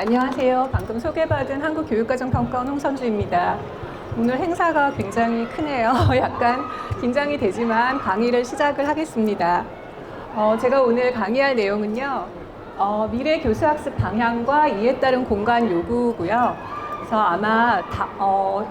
안녕하세요. 방금 소개받은 한국교육과정평가원 홍선주입니다. 오늘 행사가 굉장히 크네요. 약간 긴장이 되지만 강의를 시작을 하겠습니다. 제가 오늘 강의할 내용은요. 미래 교수학습 방향과 이에 따른 공간 요구고요. 그래서 아마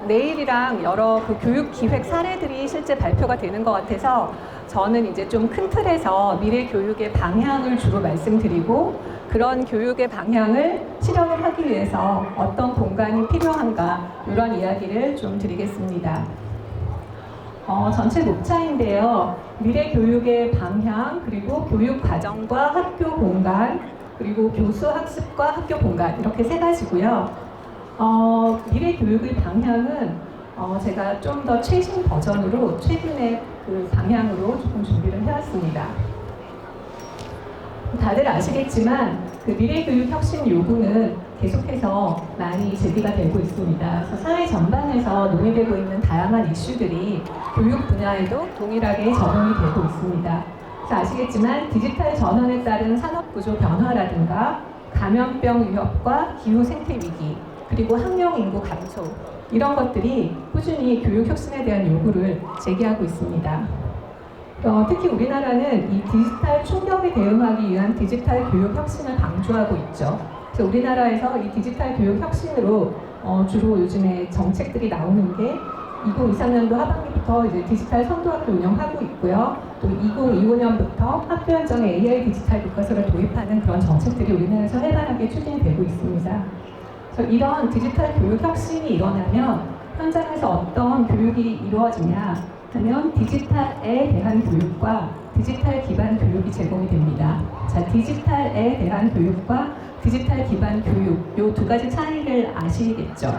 내일이랑 여러 그 교육 기획 사례들이 실제 발표가 되는 것 같아서 저는 이제 좀 큰 틀에서 미래 교육의 방향을 주로 말씀드리고 그런 교육의 방향을 실현을 하기 위해서 어떤 공간이 필요한가 이런 이야기를 좀 드리겠습니다. 전체 목차인데요. 미래 교육의 방향, 그리고 교육 과정과 학교 공간, 그리고 교수 학습과 학교 공간 이렇게 세 가지고요. 미래 교육의 방향은 제가 좀 더 최신 버전으로 최근에 그 방향으로 조금 준비를 해왔습니다. 다들 아시겠지만 그 미래교육 혁신 요구는 계속해서 많이 제기가 되고 있습니다. 그래서 사회 전반에서 논의되고 있는 다양한 이슈들이 교육 분야에도 동일하게 적용이 되고 있습니다. 그래서 아시겠지만 디지털 전환에 따른 산업구조 변화라든가 감염병 위협과 기후 생태 위기, 그리고 학령 인구 감소 이런 것들이 꾸준히 교육 혁신에 대한 요구를 제기하고 있습니다. 특히 우리나라는 이 디지털 충격에 대응하기 위한 디지털 교육 혁신을 강조하고 있죠. 그래서 우리나라에서 이 디지털 교육 혁신으로 주로 요즘에 정책들이 나오는 게 2023년도 하반기부터 이제 디지털 선도학교 운영하고 있고요. 또 2025년부터 학교 현장에 AI 디지털 교과서를 도입하는 그런 정책들이 우리나라에서 활발하게 추진되고 있습니다. 그래서 이런 디지털 교육 혁신이 일어나면 현장에서 어떤 교육이 이루어지냐 하면 디지털에 대한 교육과 디지털 기반 교육이 제공이 됩니다. 자, 디지털에 대한 교육과 디지털 기반 교육 이 두 가지 차이를 아시겠죠?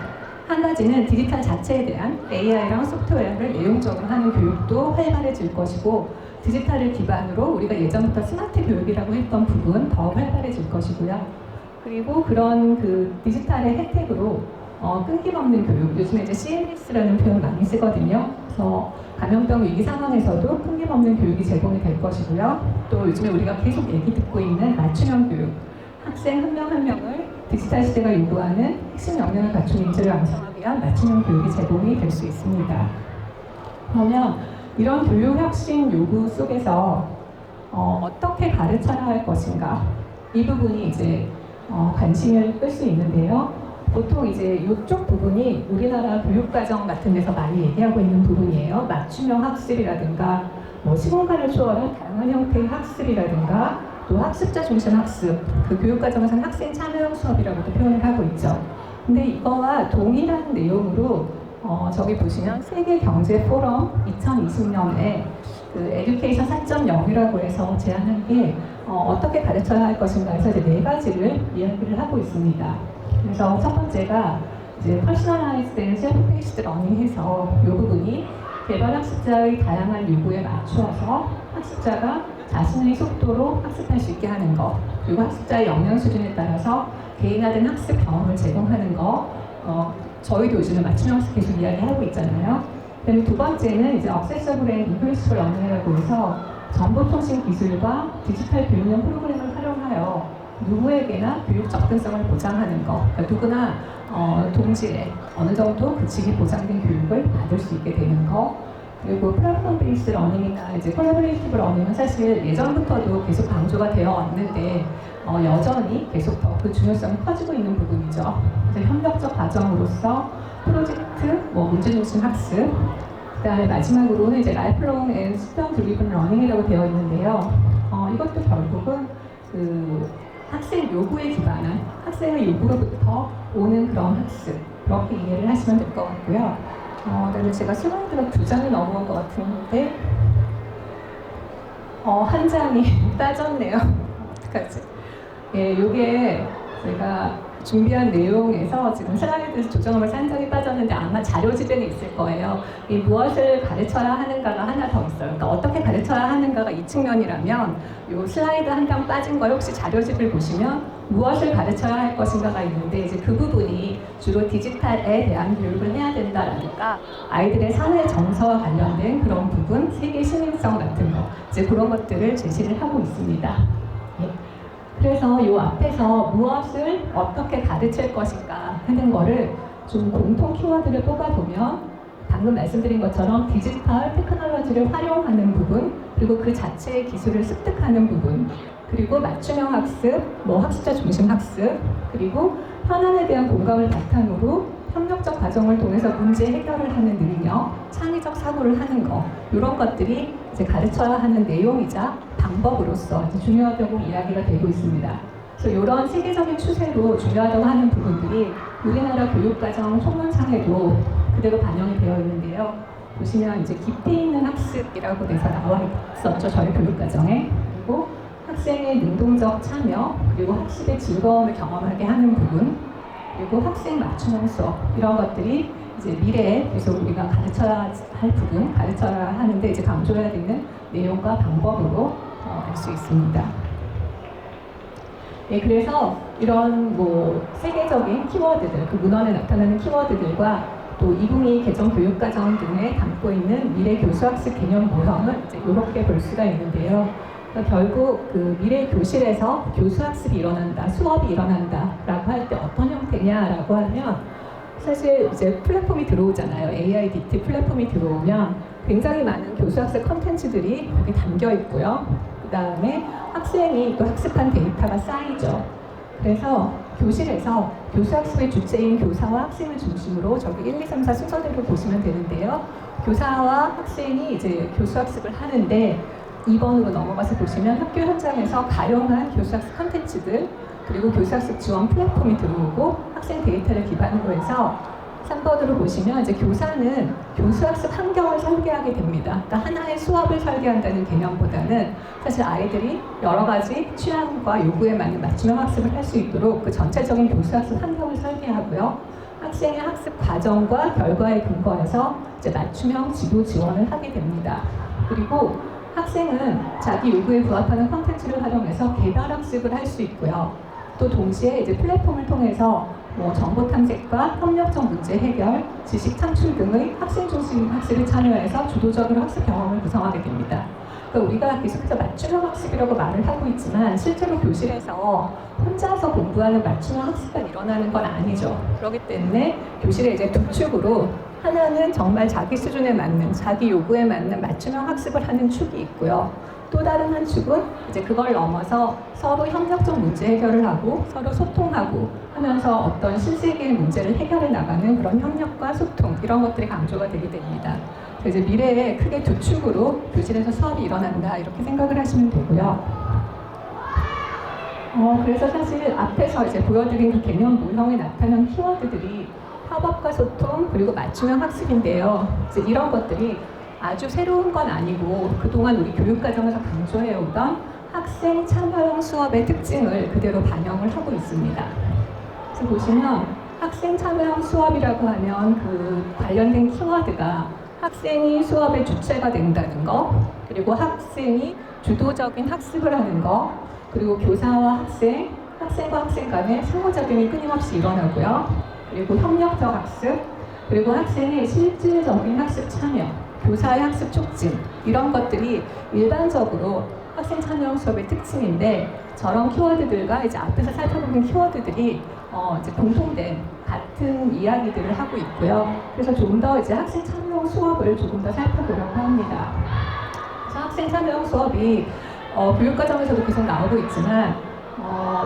한 가지는 디지털 자체에 대한 AI랑 소프트웨어를 내용적으로 하는 교육도 활발해질 것이고 디지털을 기반으로 우리가 예전부터 스마트 교육이라고 했던 부분 더 활발해질 것이고요. 그리고 그런 그 디지털의 혜택으로 끊김없는 교육, 요즘에 이제 CMS라는 표현 많이 쓰거든요. 그래서 감염병 위기 상황에서도 끊김없는 교육이 제공이 될 것이고요. 또 요즘에 우리가 계속 얘기 듣고 있는 맞춤형 교육, 학생 한 명 한 명을 디지털 시대가 요구하는 핵심 역량을 갖춘 인재를 양성하기 위한 맞춤형 교육이 제공이 될 수 있습니다. 그러면 이런 교육 혁신 요구 속에서 어떻게 가르쳐야 할 것인가 이 부분이 이제 관심을 끌 수 있는데요. 보통 이제 이쪽 부분이 우리나라 교육과정 같은 데서 많이 얘기하고 있는 부분이에요. 맞춤형 학습이라든가 뭐 시공간을 초월한 다양한 형태의 학습이라든가 또 학습자 중심 학습, 그 교육과정에서는 학생 참여형 수업이라고도 표현을 하고 있죠. 근데 이거와 동일한 내용으로 저기 보시면 세계경제 포럼 2020년에 그 에듀케이션 4.0이라고 해서 제안한 게 어떻게 가르쳐야 할 것인가 해서 이제 네 가지를 이야기를 하고 있습니다. 그래서 첫 번째가 이제 퍼스널라이즈드 된 셀프 페이스드 러닝해서 이 부분이 개발 학습자의 다양한 요구에 맞추어서 학습자가 자신의 속도로 학습할 수 있게 하는 것, 그리고 학습자의 역량 수준에 따라서 개인화된 학습 경험을 제공하는 것, 저희도 요즘에 맞춤형 학습 계속 이야기하고 있잖아요. 그다음에 두 번째는 이제 액세서블 앤 인클루시브 러닝이라고 해서 정보통신 기술과 디지털 교육용 프로그램을 활용하여 누구에게나 교육 접근성을 보장하는 것, 그러니까 누구나 동질에 어느 정도 그 질이 보장된 교육을 받을 수 있게 되는 것, 그리고 플랫폼 베이스 러닝이나 이제 콜라보레이티브 러닝은 사실 예전부터도 계속 강조가 되어 왔는데 여전히 계속 더 그 중요성이 커지고 있는 부분이죠. 그래서 협력적 과정으로서 프로젝트, 문제 중심 학습, 그다음에 마지막으로는 이제 라이프롱 앤 스턴 드리븐 러닝이라고 되어 있는데요. 이것도 결국은 그 학생 요구에 기반한 학생의 요구로부터 오는 그런 학습, 그렇게 이해를 하시면 될 것 같고요. 그다음에 제가 슬라이드가 두 장이 넘어온 것 같은데 한 장이 빠졌네요. 어떡하지? 예, 요게 제가 준비한 내용에서 지금 슬라이드 조정하면서 한 장이 빠졌는데 아마 자료집에는 있을 거예요. 이 무엇을 가르쳐야 하는가가 하나 더 있어요. 그러니까 어떻게 가르쳐야 하는가가 이 측면이라면 이 슬라이드 한 장 빠진 거 혹시 자료집을 보시면 무엇을 가르쳐야 할 것인가가 있는데 이제 그 부분이 주로 디지털에 대한 교육을 해야 된다라든가 아이들의 사회 정서와 관련된 그런 부분, 세계 시민성 같은 거 이제 그런 것들을 제시를 하고 있습니다. 예. 그래서 이 앞에서 무엇을 어떻게 가르칠 것인가 하는 거를 좀 공통 키워드를 뽑아보면 방금 말씀드린 것처럼 디지털 테크놀로지를 활용하는 부분, 그리고 그 자체의 기술을 습득하는 부분, 그리고 맞춤형 학습, 학습자 중심 학습, 그리고 현안에 대한 공감을 바탕으로 협력적 과정을 통해서 문제 해결을 하는 능력, 창의적 사고를 하는 것, 이런 것들이 이제 가르쳐야 하는 내용이자 방법으로서 중요하다고 이야기가 되고 있습니다. 그래서 이런 세계적인 추세로 중요하다고 하는 부분들이 우리나라 교육과정 총론상에도 그대로 반영이 되어 있는데요. 보시면 이제 깊이 있는 학습이라고 돼서 나와 있었죠, 저희 교육과정에. 그리고 학생의 능동적 참여, 그리고 학습의 즐거움을 경험하게 하는 부분, 그리고 학생 맞춤형 수업, 이런 것들이 이제 미래에 계속 우리가 가르쳐야 할 부분, 가르쳐야 하는데 이제 강조해야 되는 내용과 방법으로 알 수 있습니다. 네, 그래서 이런 세계적인 키워드들, 그 문헌에 나타나는 키워드들과 또 2022 개정 교육과정 등에 담고 있는 미래 교수학습 개념 모형을 이제 이렇게 볼 수가 있는데요. 그러니까 결국 그 미래 교실에서 교수학습이 일어난다, 수업이 일어난다라고 할 때 어떤 형태냐라고 하면 사실 이제 플랫폼이 들어오잖아요. AIDT 플랫폼이 들어오면 굉장히 많은 교수학습 컨텐츠들이 거기 담겨 있고요. 그 다음에 학생이 또 학습한 데이터가 쌓이죠. 그래서 교실에서 교수학습의 주체인 교사와 학생을 중심으로 저기 1, 2, 3, 4 순서대로 보시면 되는데요. 교사와 학생이 이제 교수학습을 하는데 2번으로 넘어가서 보시면 학교 현장에서 가용한 교수학습 컨텐츠들, 그리고 교수학습 지원 플랫폼이 들어오고 학생 데이터를 기반으로 해서 3번으로 보시면 이제 교사는 교수학습 환경을 설계하게 됩니다. 그러니까 하나의 수업을 설계한다는 개념보다는 사실 아이들이 여러 가지 취향과 요구에 맞는 맞춤형 학습을 할 수 있도록 그 전체적인 교수학습 환경을 설계하고요. 학생의 학습 과정과 결과에 근거해서 이제 맞춤형 지도 지원을 하게 됩니다. 그리고 학생은 자기 요구에 부합하는 콘텐츠를 활용해서 개별 학습을 할 수 있고요. 또 동시에 이제 플랫폼을 통해서 정보 탐색과 협력적 문제 해결, 지식 창출 등의 학생 중심 학습에 참여해서 주도적으로 학습 경험을 구성하게 됩니다. 그러니까 우리가 계속해서 맞춤형 학습이라고 말을 하고 있지만 실제로 교실에서 혼자서 공부하는 맞춤형 학습가 일어나는 건 아니죠. 그렇기 때문에 교실에 이제 두 축으로 하나는 정말 자기 수준에 맞는, 자기 요구에 맞는 맞춤형 학습을 하는 축이 있고요. 또 다른 한 축은 이제 그걸 넘어서 서로 협력적 문제 해결을 하고 서로 소통하고 하면서 어떤 실세계의 문제를 해결해 나가는 그런 협력과 소통, 이런 것들이 강조가 되게 됩니다. 그래서 이제 미래에 크게 두 축으로 교실에서 수업이 일어난다, 이렇게 생각을 하시면 되고요. 그래서 사실 앞에서 이제 보여드린 그 개념 모형에 나타난 키워드들이 협업과 소통, 그리고 맞춤형 학습인데요. 이제 이런 것들이 아주 새로운 건 아니고 그동안 우리 교육과정에서 강조해오던 학생 참여형 수업의 특징을 그대로 반영을 하고 있습니다. 그래서 보시면 학생 참여형 수업이라고 하면 그 관련된 키워드가 학생이 수업의 주체가 된다는 거, 그리고 학생이 주도적인 학습을 하는 거, 그리고 교사와 학생, 학생과 학생 간의 상호작용이 끊임없이 일어나고요. 그리고 협력적 학습, 그리고 학생의 실질적인 학습 참여, 교사의 학습 촉진, 이런 것들이 일반적으로 학생 참여형 수업의 특징인데, 저런 키워드들과 이제 앞에서 살펴보는 키워드들이 이제 공통된 같은 이야기들을 하고 있고요. 그래서 좀 더 이제 학생 참여형 수업을 조금 더 살펴보려고 합니다. 그래서 학생 참여형 수업이 교육과정에서도 계속 나오고 있지만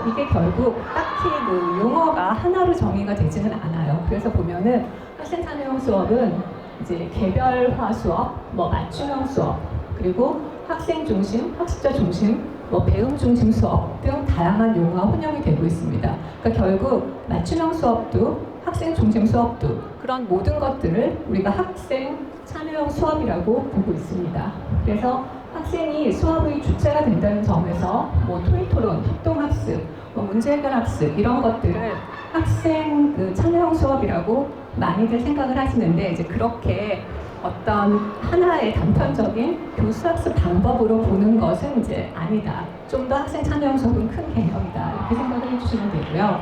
이게 결국 딱히 그 용어가 하나로 정의가 되지는 않아요. 그래서 보면은 학생 참여형 수업은 이제 개별화 수업, 맞춤형 수업, 그리고 학생 중심, 학습자 중심, 배움 중심 수업 등 다양한 용어가 혼용이 되고 있습니다. 그러니까 결국 맞춤형 수업도 학생 중심 수업도 그런 모든 것들을 우리가 학생 참여형 수업이라고 보고 있습니다. 그래서 학생이 수업의 주체가 된다는 점에서 토의 토론, 협동학습, 문제 해결 학습, 이런 것들을 학생 그 참여형 수업이라고 많이들 생각을 하시는데, 이제 그렇게 어떤 하나의 단편적인 교수학습 방법으로 보는 것은 이제 아니다. 좀 더 학생 참여형 수업은 큰 개념이다, 이렇게 생각을 해주시면 되고요.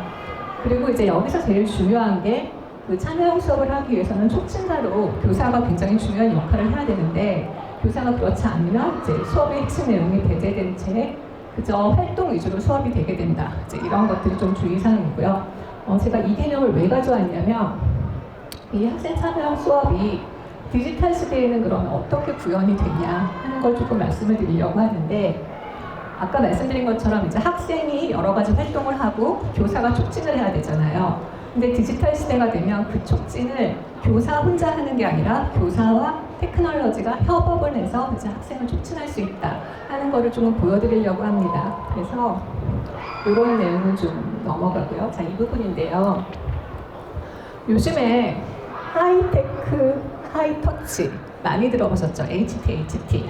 그리고 이제 여기서 제일 중요한 게 그 참여형 수업을 하기 위해서는 촉진자로 교사가 굉장히 중요한 역할을 해야 되는데, 교사가 그렇지 않으면 이제 수업의 핵심 내용이 배제된 채 그저 활동 위주로 수업이 되게 된다. 이제 이런 것들이 좀 주의사항이고요. 제가 이 개념을 왜 가져왔냐면 이 학생 참여 수업이 디지털 시대에는 그러면 어떻게 구현이 되냐 하는 걸 조금 말씀을 드리려고 하는데, 아까 말씀드린 것처럼 이제 학생이 여러 가지 활동을 하고 교사가 촉진을 해야 되잖아요. 근데 디지털 시대가 되면 그 촉진을 교사 혼자 하는 게 아니라 교사와 테크놀로지가 협업을 해서 이제 학생을 촉진할 수 있다 하는 거를 좀 보여드리려고 합니다. 그래서 이런 내용은 좀 넘어가고요. 자, 이 부분인데요. 요즘에 하이테크, 하이터치 많이 들어보셨죠? HT.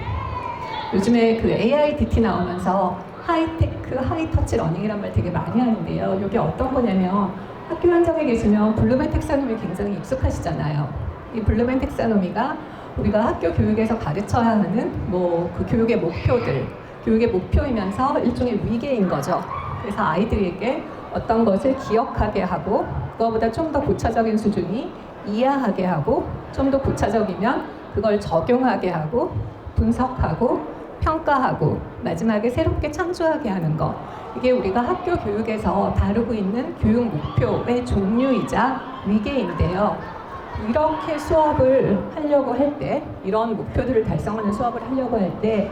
요즘에 그 AIDT 나오면서 하이테크, 하이터치 러닝이란 말 되게 많이 하는데요. 이게 어떤 거냐면 학교 현장에 계시면 블룸의 텍사노미 굉장히 익숙하시잖아요. 이 블룸의 텍사노미가 우리가 학교 교육에서 가르쳐야 하는 뭐 그 교육의 목표들, 교육의 목표이면서 일종의 위계인 거죠. 그래서 아이들에게 어떤 것을 기억하게 하고 그거보다 좀 더 고차적인 수준이 이해하게 하고 좀 더 고차적이면 그걸 적용하게 하고 분석하고 평가하고 마지막에 새롭게 창조하게 하는 것. 이게 우리가 학교 교육에서 다루고 있는 교육 목표의 종류이자 위계인데요. 이렇게 수업을 하려고 할 때, 이런 목표들을 달성하는 수업을 하려고 할 때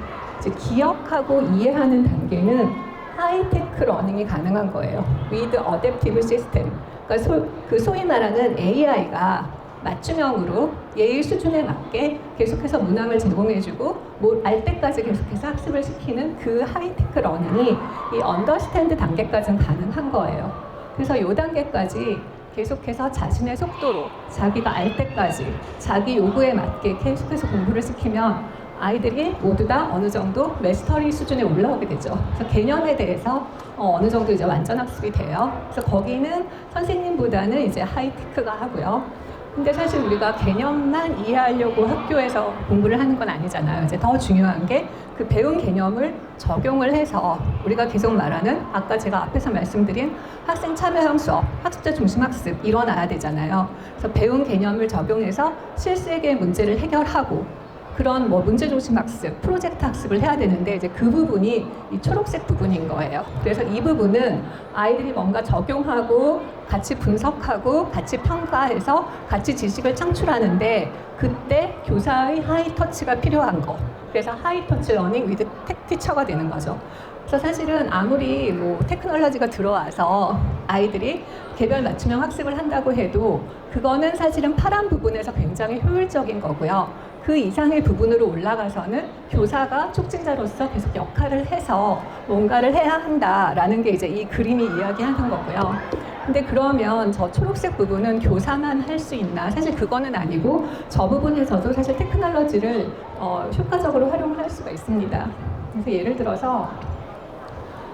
기억하고 이해하는 단계는 하이테크 러닝이 가능한 거예요. With Adaptive System. 그러니까 소위 말하는 AI가 맞춤형으로 예의 수준에 맞게 계속해서 문항을 제공해주고 뭐 알 때까지 계속해서 학습을 시키는 그 하이테크 러닝이 이 언더스탠드 단계까지는 가능한 거예요. 그래서 이 단계까지 계속해서 자신의 속도로 자기가 알 때까지 자기 요구에 맞게 계속해서 공부를 시키면 아이들이 모두 다 어느 정도 마스터리 수준에 올라오게 되죠. 그래서 개념에 대해서 어느 정도 이제 완전 학습이 돼요. 그래서 거기는 선생님보다는 이제 하이테크가 하고요. 근데 사실 우리가 개념만 이해하려고 학교에서 공부를 하는 건 아니잖아요. 이제 더 중요한 게 그 배운 개념을 적용을 해서 우리가 계속 말하는 아까 제가 앞에서 말씀드린 학생 참여형 수업, 학습자 중심 학습 일어나야 되잖아요. 그래서 배운 개념을 적용해서 실생의 문제를 해결하고 그런 뭐 문제 중심 학습, 프로젝트 학습을 해야 되는데 이제 그 부분이 이 초록색 부분인 거예요. 그래서 이 부분은 아이들이 뭔가 적용하고 같이 분석하고 같이 평가해서 같이 지식을 창출하는데 그때 교사의 하이터치가 필요한 거. 그래서 하이터치 러닝 위드 티처가 되는 거죠. 그래서 사실은 아무리 뭐 테크놀로지가 들어와서 아이들이 개별 맞춤형 학습을 한다고 해도 그거는 사실은 파란 부분에서 굉장히 효율적인 거고요. 그 이상의 부분으로 올라가서는 교사가 촉진자로서 계속 역할을 해서 뭔가를 해야 한다라는 게 이제 이 그림이 이야기하는 거고요. 근데 그러면 저 초록색 부분은 교사만 할 수 있나? 사실 그거는 아니고 저 부분에서도 사실 테크놀로지를 효과적으로 활용할 수가 있습니다. 그래서 예를 들어서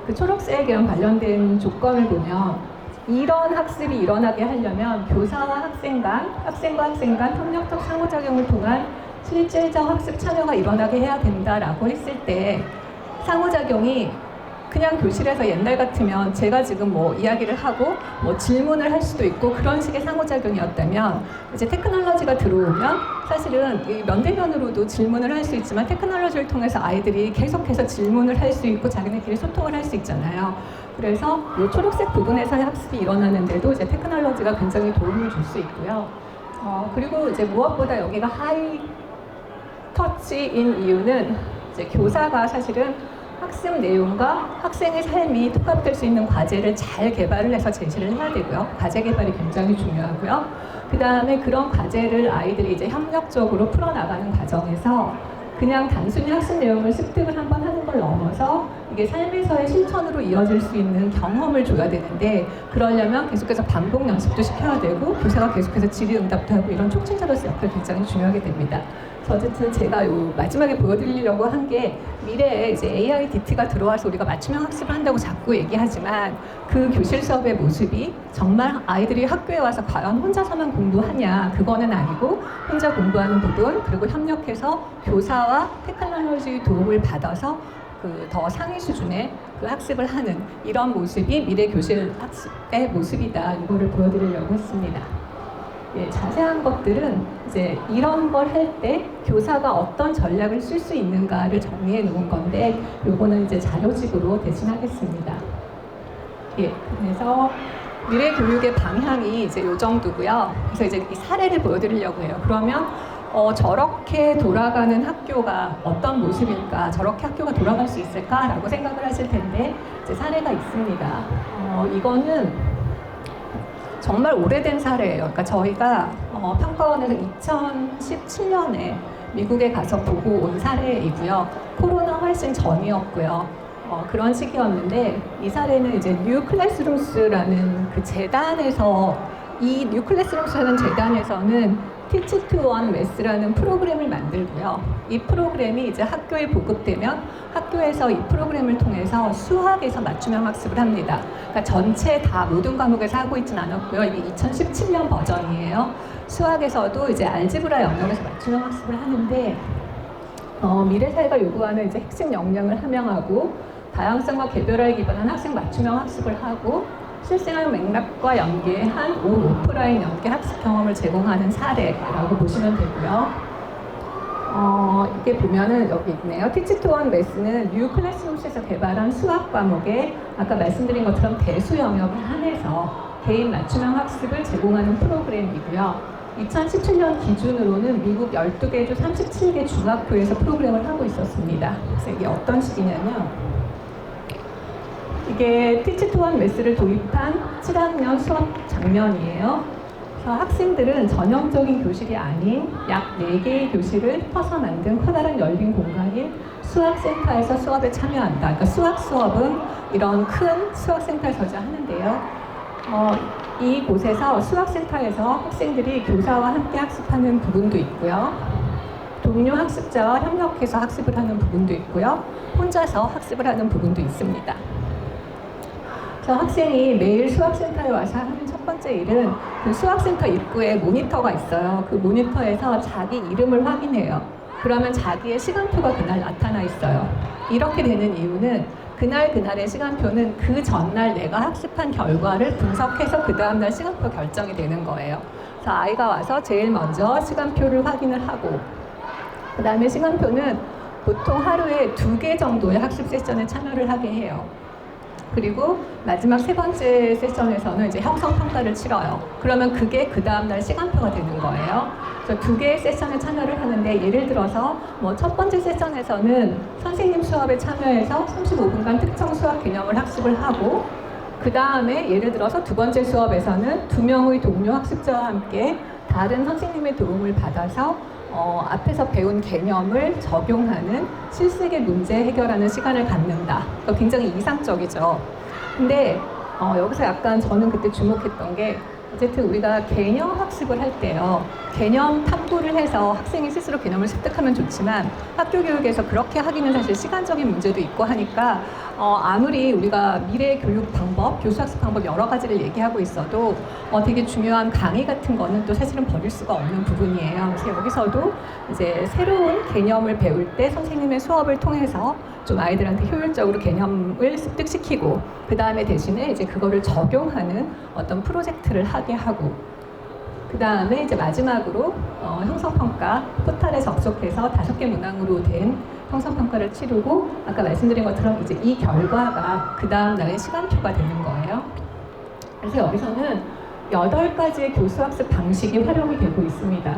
그 초록색이랑 관련된 조건을 보면 이런 학습이 일어나게 하려면 교사와 학생 간, 학생과 학생 간 협력적 상호작용을 통한 실질적 학습 참여가 일어나게 해야 된다라고 했을 때 상호작용이 그냥 교실에서 옛날 같으면 제가 지금 뭐 이야기를 하고 뭐 질문을 할 수도 있고 그런 식의 상호작용이었다면 이제 테크놀로지가 들어오면 사실은 이 면대면으로도 질문을 할 수 있지만 테크놀로지를 통해서 아이들이 계속해서 질문을 할 수 있고 자기네끼리 소통을 할 수 있잖아요. 그래서 이 초록색 부분에서의 학습이 일어나는데도 이제 테크놀로지가 굉장히 도움을 줄 수 있고요. 그리고 이제 무엇보다 여기가 하이 터치인 이유는 이제 교사가 사실은 학습 내용과 학생의 삶이 통합될 수 있는 과제를 잘 개발을 해서 제시를 해야 되고요. 과제 개발이 굉장히 중요하고요. 그 다음에 그런 과제를 아이들이 이제 협력적으로 풀어나가는 과정에서 그냥 단순히 학습 내용을 습득을 한번 하는 걸 넘어서 이게 삶에서의 실천으로 이어질 수 있는 경험을 줘야 되는데 그러려면 계속해서 반복 연습도 시켜야 되고 교사가 계속해서 질의응답도 하고 이런 촉진자로서 역할이 굉장히 중요하게 됩니다. 어쨌든 제가 요 마지막에 보여드리려고 한 게 미래에 이제 AIDT가 들어와서 우리가 맞춤형 학습을 한다고 자꾸 얘기하지만 그 교실 수업의 모습이 정말 아이들이 학교에 와서 과연 혼자서만 공부하냐 그거는 아니고 혼자 공부하는 부분 그리고 협력해서 교사와 테크놀로지 도움을 받아서 그 더 상위 수준의 그 학습을 하는 이런 모습이 미래 교실 학습의 모습이다. 이거를 보여드리려고 했습니다. 예, 자세한 것들은 이제 이런 걸 할 때 교사가 어떤 전략을 쓸 수 있는가를 정리해 놓은 건데 요거는 이제 자료집으로 대신하겠습니다. 예, 그래서 미래 교육의 방향이 이제 요 정도고요. 그래서 이제 이 사례를 보여드리려고 해요. 그러면 저렇게 돌아가는 학교가 어떤 모습일까? 저렇게 학교가 돌아갈 수 있을까라고 생각을 하실 텐데 이제 사례가 있습니다. 이거는 정말 오래된 사례예요. 그러니까 저희가 평가원에서 2017년에 미국에 가서 보고 온 사례이고요. 코로나 훨씬 전이었고요. 그런 시기였는데 이 사례는 이제 뉴 클래스룸스라는 그 재단에서 이 뉴 클래스룸스라는 재단에서는 Teach to One Math라는 프로그램을 만들고요. 이 프로그램이 이제 학교에 보급되면 학교에서 이 프로그램을 통해서 수학에서 맞춤형 학습을 합니다. 그러니까 전체 다 모든 과목에서 하고 있진 않았고요. 이게 2017년 버전이에요. 수학에서도 이제 알지브라 영역에서 맞춤형 학습을 하는데 미래사회가 요구하는 이제 핵심 역량을 함양하고 다양성과 개별화에 기반한 학생 맞춤형 학습을 하고 실생활 맥락과 연계한 오프라인 연계 학습 경험을 제공하는 사례라고 보시면 되고요. 이게 보면은 여기 있네요. Teach to One Math는 뉴 클래스룸스에서 개발한 수학 과목에 아까 말씀드린 것처럼 대수 영역을 한해서 개인 맞춤형 학습을 제공하는 프로그램이고요. 2017년 기준으로는 미국 12개 주 37개 중학교에서 프로그램을 하고 있었습니다. 그래서 이게 어떤 식이냐면 이게 Teach to One Math를 도입한 7학년 수업 장면이에요. 그래서 학생들은 전형적인 교실이 아닌 약 4개의 교실을 퍼서 만든 커다란 열린 공간인 수학센터에서 수업에 참여한다. 그러니까 수학 수업은 이런 큰 수학센터에서 하는데요. 이곳에서 수학센터에서 학생들이 교사와 함께 학습하는 부분도 있고요. 동료 학습자와 협력해서 학습을 하는 부분도 있고요. 혼자서 학습을 하는 부분도 있습니다. 그래서 학생이 매일 수학센터에 와서 하는 첫 번째 일은 그 수학센터 입구에 모니터가 있어요. 그 모니터에서 자기 이름을 확인해요. 그러면 자기의 시간표가 그날 나타나 있어요. 이렇게 되는 이유는 그날의 시간표는 그 전날 내가 학습한 결과를 분석해서 그 다음날 시간표 결정이 되는 거예요. 그래서 아이가 와서 제일 먼저 시간표를 확인을 하고 그 다음에 시간표는 보통 하루에 2개 정도의 학습 세션에 참여를 하게 해요. 그리고 마지막 3번째 세션에서는 이제 형성평가를 치러요. 그러면 그게 그 다음날 시간표가 되는 거예요. 그래서 2개의 세션에 참여를 하는데 예를 들어서 첫 번째 세션에서는 선생님 수업에 참여해서 35분간 특정 수학 개념을 학습을 하고 그 다음에 예를 들어서 2번째 수업에서는 2명의 동료 학습자와 함께 다른 선생님의 도움을 받아서 앞에서 배운 개념을 적용하는 실습의 문제 해결하는 시간을 갖는다. 굉장히 이상적이죠. 근데 여기서 약간 저는 그때 주목했던 게 어쨌든 우리가 개념 학습을 할 때요. 개념 탐구를 해서 학생이 스스로 개념을 습득하면 좋지만 학교 교육에서 그렇게 하기는 사실 시간적인 문제도 있고 하니까 아무리 우리가 미래 교육 방법, 교수학습 방법 여러 가지를 얘기하고 있어도 되게 중요한 강의 같은 거는 또 사실은 버릴 수가 없는 부분이에요. 그래서 여기서도 이제 새로운 개념을 배울 때 선생님의 수업을 통해서 좀 아이들한테 효율적으로 개념을 습득시키고 그 다음에 대신에 이제 그거를 적용하는 어떤 프로젝트를 하게 하고 그 다음에 이제 마지막으로 형성평가 포탈에 접속해서 5개 문항으로 된 형성평가를 치르고 아까 말씀드린 것처럼 이제 이 결과가 그 다음 날의 시간표가 되는 거예요. 그래서 여기서는 8가지의 교수학습 방식이 활용이 되고 있습니다.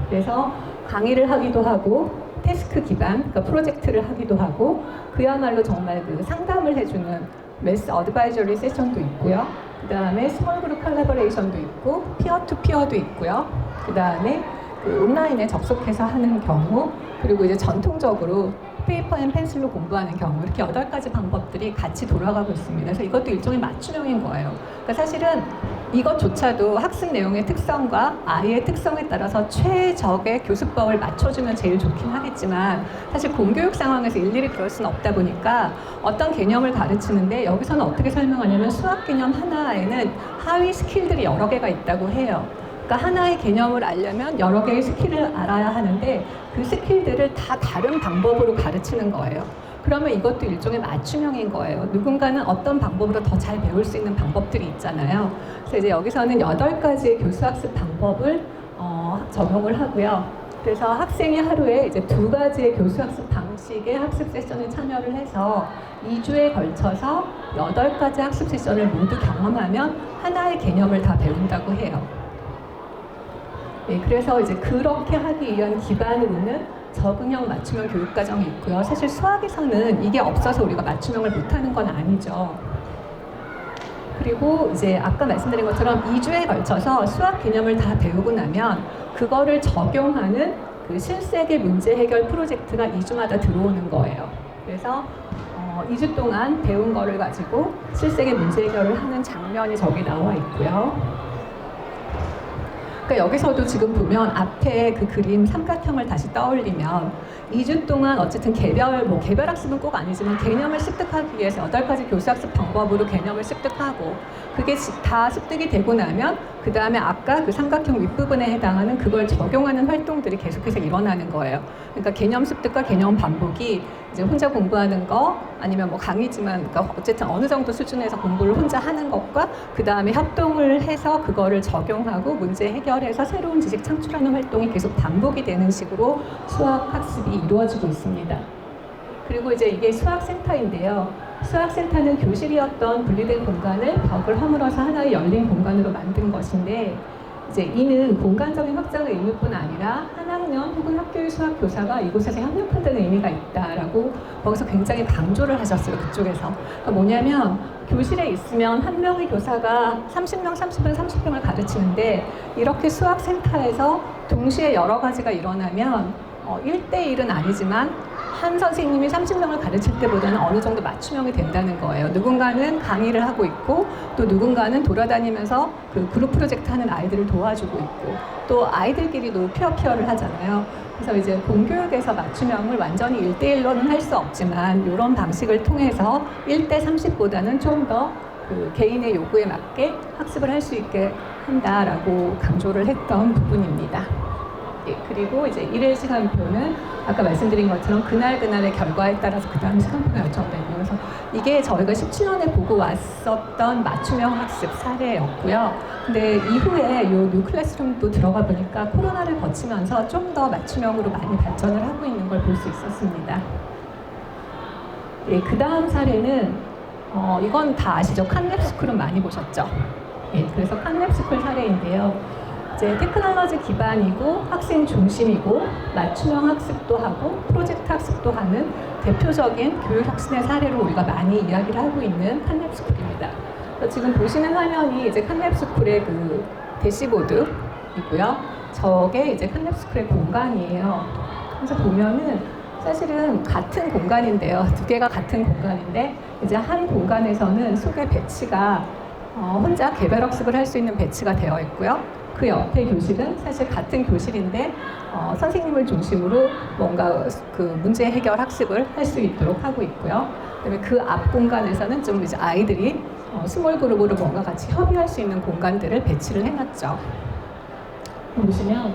그래서 강의를 하기도 하고 태스크 기반, 그러니까 프로젝트를 하기도 하고 그야말로 정말 그 상담을 해주는 매스 어드바이저리 세션도 있고요. 그 다음에 스몰 그룹 컬래버레이션도 있고 피어 투 피어도 있고요. 그 다음에 그 온라인에 접속해서 하는 경우 그리고 이제 전통적으로 페이퍼 앤 펜슬로 공부하는 경우 이렇게 8가지 방법들이 같이 돌아가고 있습니다. 그래서 이것도 일종의 맞춤형인 거예요. 그러니까 사실은 이것조차도 학습 내용의 특성과 아이의 특성에 따라서 최적의 교수법을 맞춰주면 제일 좋긴 하겠지만 사실 공교육 상황에서 일일이 그럴 수는 없다 보니까 어떤 개념을 가르치는데 여기서는 어떻게 설명하냐면 수학 개념 하나에는 하위 스킬들이 여러 개가 있다고 해요. 그러니까 하나의 개념을 알려면 여러 개의 스킬을 알아야 하는데 그 스킬들을 다 다른 방법으로 가르치는 거예요. 그러면 이것도 일종의 맞춤형인 거예요. 누군가는 어떤 방법으로 더 잘 배울 수 있는 방법들이 있잖아요. 그래서 이제 여기서는 8가지의 교수학습 방법을 적용을 하고요. 그래서 학생이 하루에 이제 2가지의 교수학습 방식의 학습 세션에 참여를 해서 2주에 걸쳐서 8가지 학습 세션을 모두 경험하면 하나의 개념을 다 배운다고 해요. 네, 그래서 이제 그렇게 하기 위한 기반으로는 적응형 맞춤형 교육과정이 있고요. 사실 수학에서는 이게 없어서 우리가 맞춤형을 못하는 건 아니죠. 그리고 이제 아까 말씀드린 것처럼 2주에 걸쳐서 수학 개념을 다 배우고 나면 그거를 적용하는 그 실생의 문제 해결 프로젝트가 2주마다 들어오는 거예요. 그래서 2주 동안 배운 거를 가지고 실생의 문제 해결을 하는 장면이 저기 나와 있고요. 그러니까 여기서도 지금 보면 앞에 그 그림 삼각형을 다시 떠올리면 2주 동안 어쨌든 개별학습은 꼭 아니지만 개념을 습득하기 위해서 8가지 교수학습 방법으로 개념을 습득하고 그게 다 습득이 되고 나면 그 다음에 아까 그 삼각형 윗부분에 해당하는 그걸 적용하는 활동들이 계속해서 일어나는 거예요. 그러니까 개념 습득과 개념 반복이 이제 혼자 공부하는 거 아니면 뭐 강의지만 그러니까 어쨌든 어느 정도 수준에서 공부를 혼자 하는 것과 그 다음에 협동을 해서 그거를 적용하고 문제 해결해서 새로운 지식 창출하는 활동이 계속 반복이 되는 식으로 수학 학습이 이루어지고 있습니다. 그리고 이제 이게 수학센터인데요. 수학센터는 교실이었던 분리된 공간을 벽을 허물어서 하나의 열린 공간으로 만든 것인데 이제 이는 공간적인 확장의 의미뿐 아니라 한 학년 혹은 학교의 수학 교사가 이곳에서 협력한다는 의미가 있다라고 거기서 굉장히 강조를 하셨어요. 그쪽에서. 그러니까 뭐냐면 교실에 있으면 한 명의 교사가 30명, 30명을 가르치는데 이렇게 수학센터에서 동시에 여러 가지가 일어나면 1대1은 아니지만 한 선생님이 30명을 가르칠 때보다는 어느 정도 맞춤형이 된다는 거예요. 누군가는 강의를 하고 있고 또 누군가는 돌아다니면서 그 그룹 프로젝트 하는 아이들을 도와주고 있고 또 아이들끼리도 피어를 하잖아요. 그래서 이제 공교육에서 맞춤형을 완전히 1대1로는 할 수 없지만 이런 방식을 통해서 1대30보다는 좀 더 그 개인의 요구에 맞게 학습을 할 수 있게 한다라고 강조를 했던 부분입니다. 그리고 이제 일일 시간표는 아까 말씀드린 것처럼 그날의 결과에 따라서 그 다음 시간표가 결정되고 그래서 이게 저희가 17년에 보고 왔었던 맞춤형 학습 사례였고요. 근데 이후에 이 뉴 클래스룸도 들어가 보니까 코로나를 거치면서 좀 더 맞춤형으로 많이 발전을 하고 있는 걸 볼 수 있었습니다. 예, 그 다음 사례는 이건 다 아시죠? 칸랩스쿨은 많이 보셨죠? 예, 그래서 칸랩스쿨 사례인데요. 이제 테크놀로지 기반이고 학생 중심이고 맞춤형 학습도 하고 프로젝트 학습도 하는 대표적인 교육 혁신의 사례로 우리가 많이 이야기를 하고 있는 칸랩스쿨입니다. 지금 보시는 화면이 이제 칸랩스쿨의 그 대시보드이고요. 저게 이제 칸랩스쿨의 공간이에요. 그래서 보면은 사실은 같은 공간인데요. 2개가 같은 공간인데 이제 한 공간에서는 소개 배치가 혼자 개별 학습을 할 수 있는 배치가 되어 있고요. 그 옆에 교실은 사실 같은 교실인데 선생님을 중심으로 뭔가 그 문제 해결 학습을 할 수 있도록 하고 있고요. 그다음에 그 앞 공간에서는 좀 이제 아이들이 스몰 그룹으로 뭔가 같이 협의할 수 있는 공간들을 배치를 해놨죠. 보시면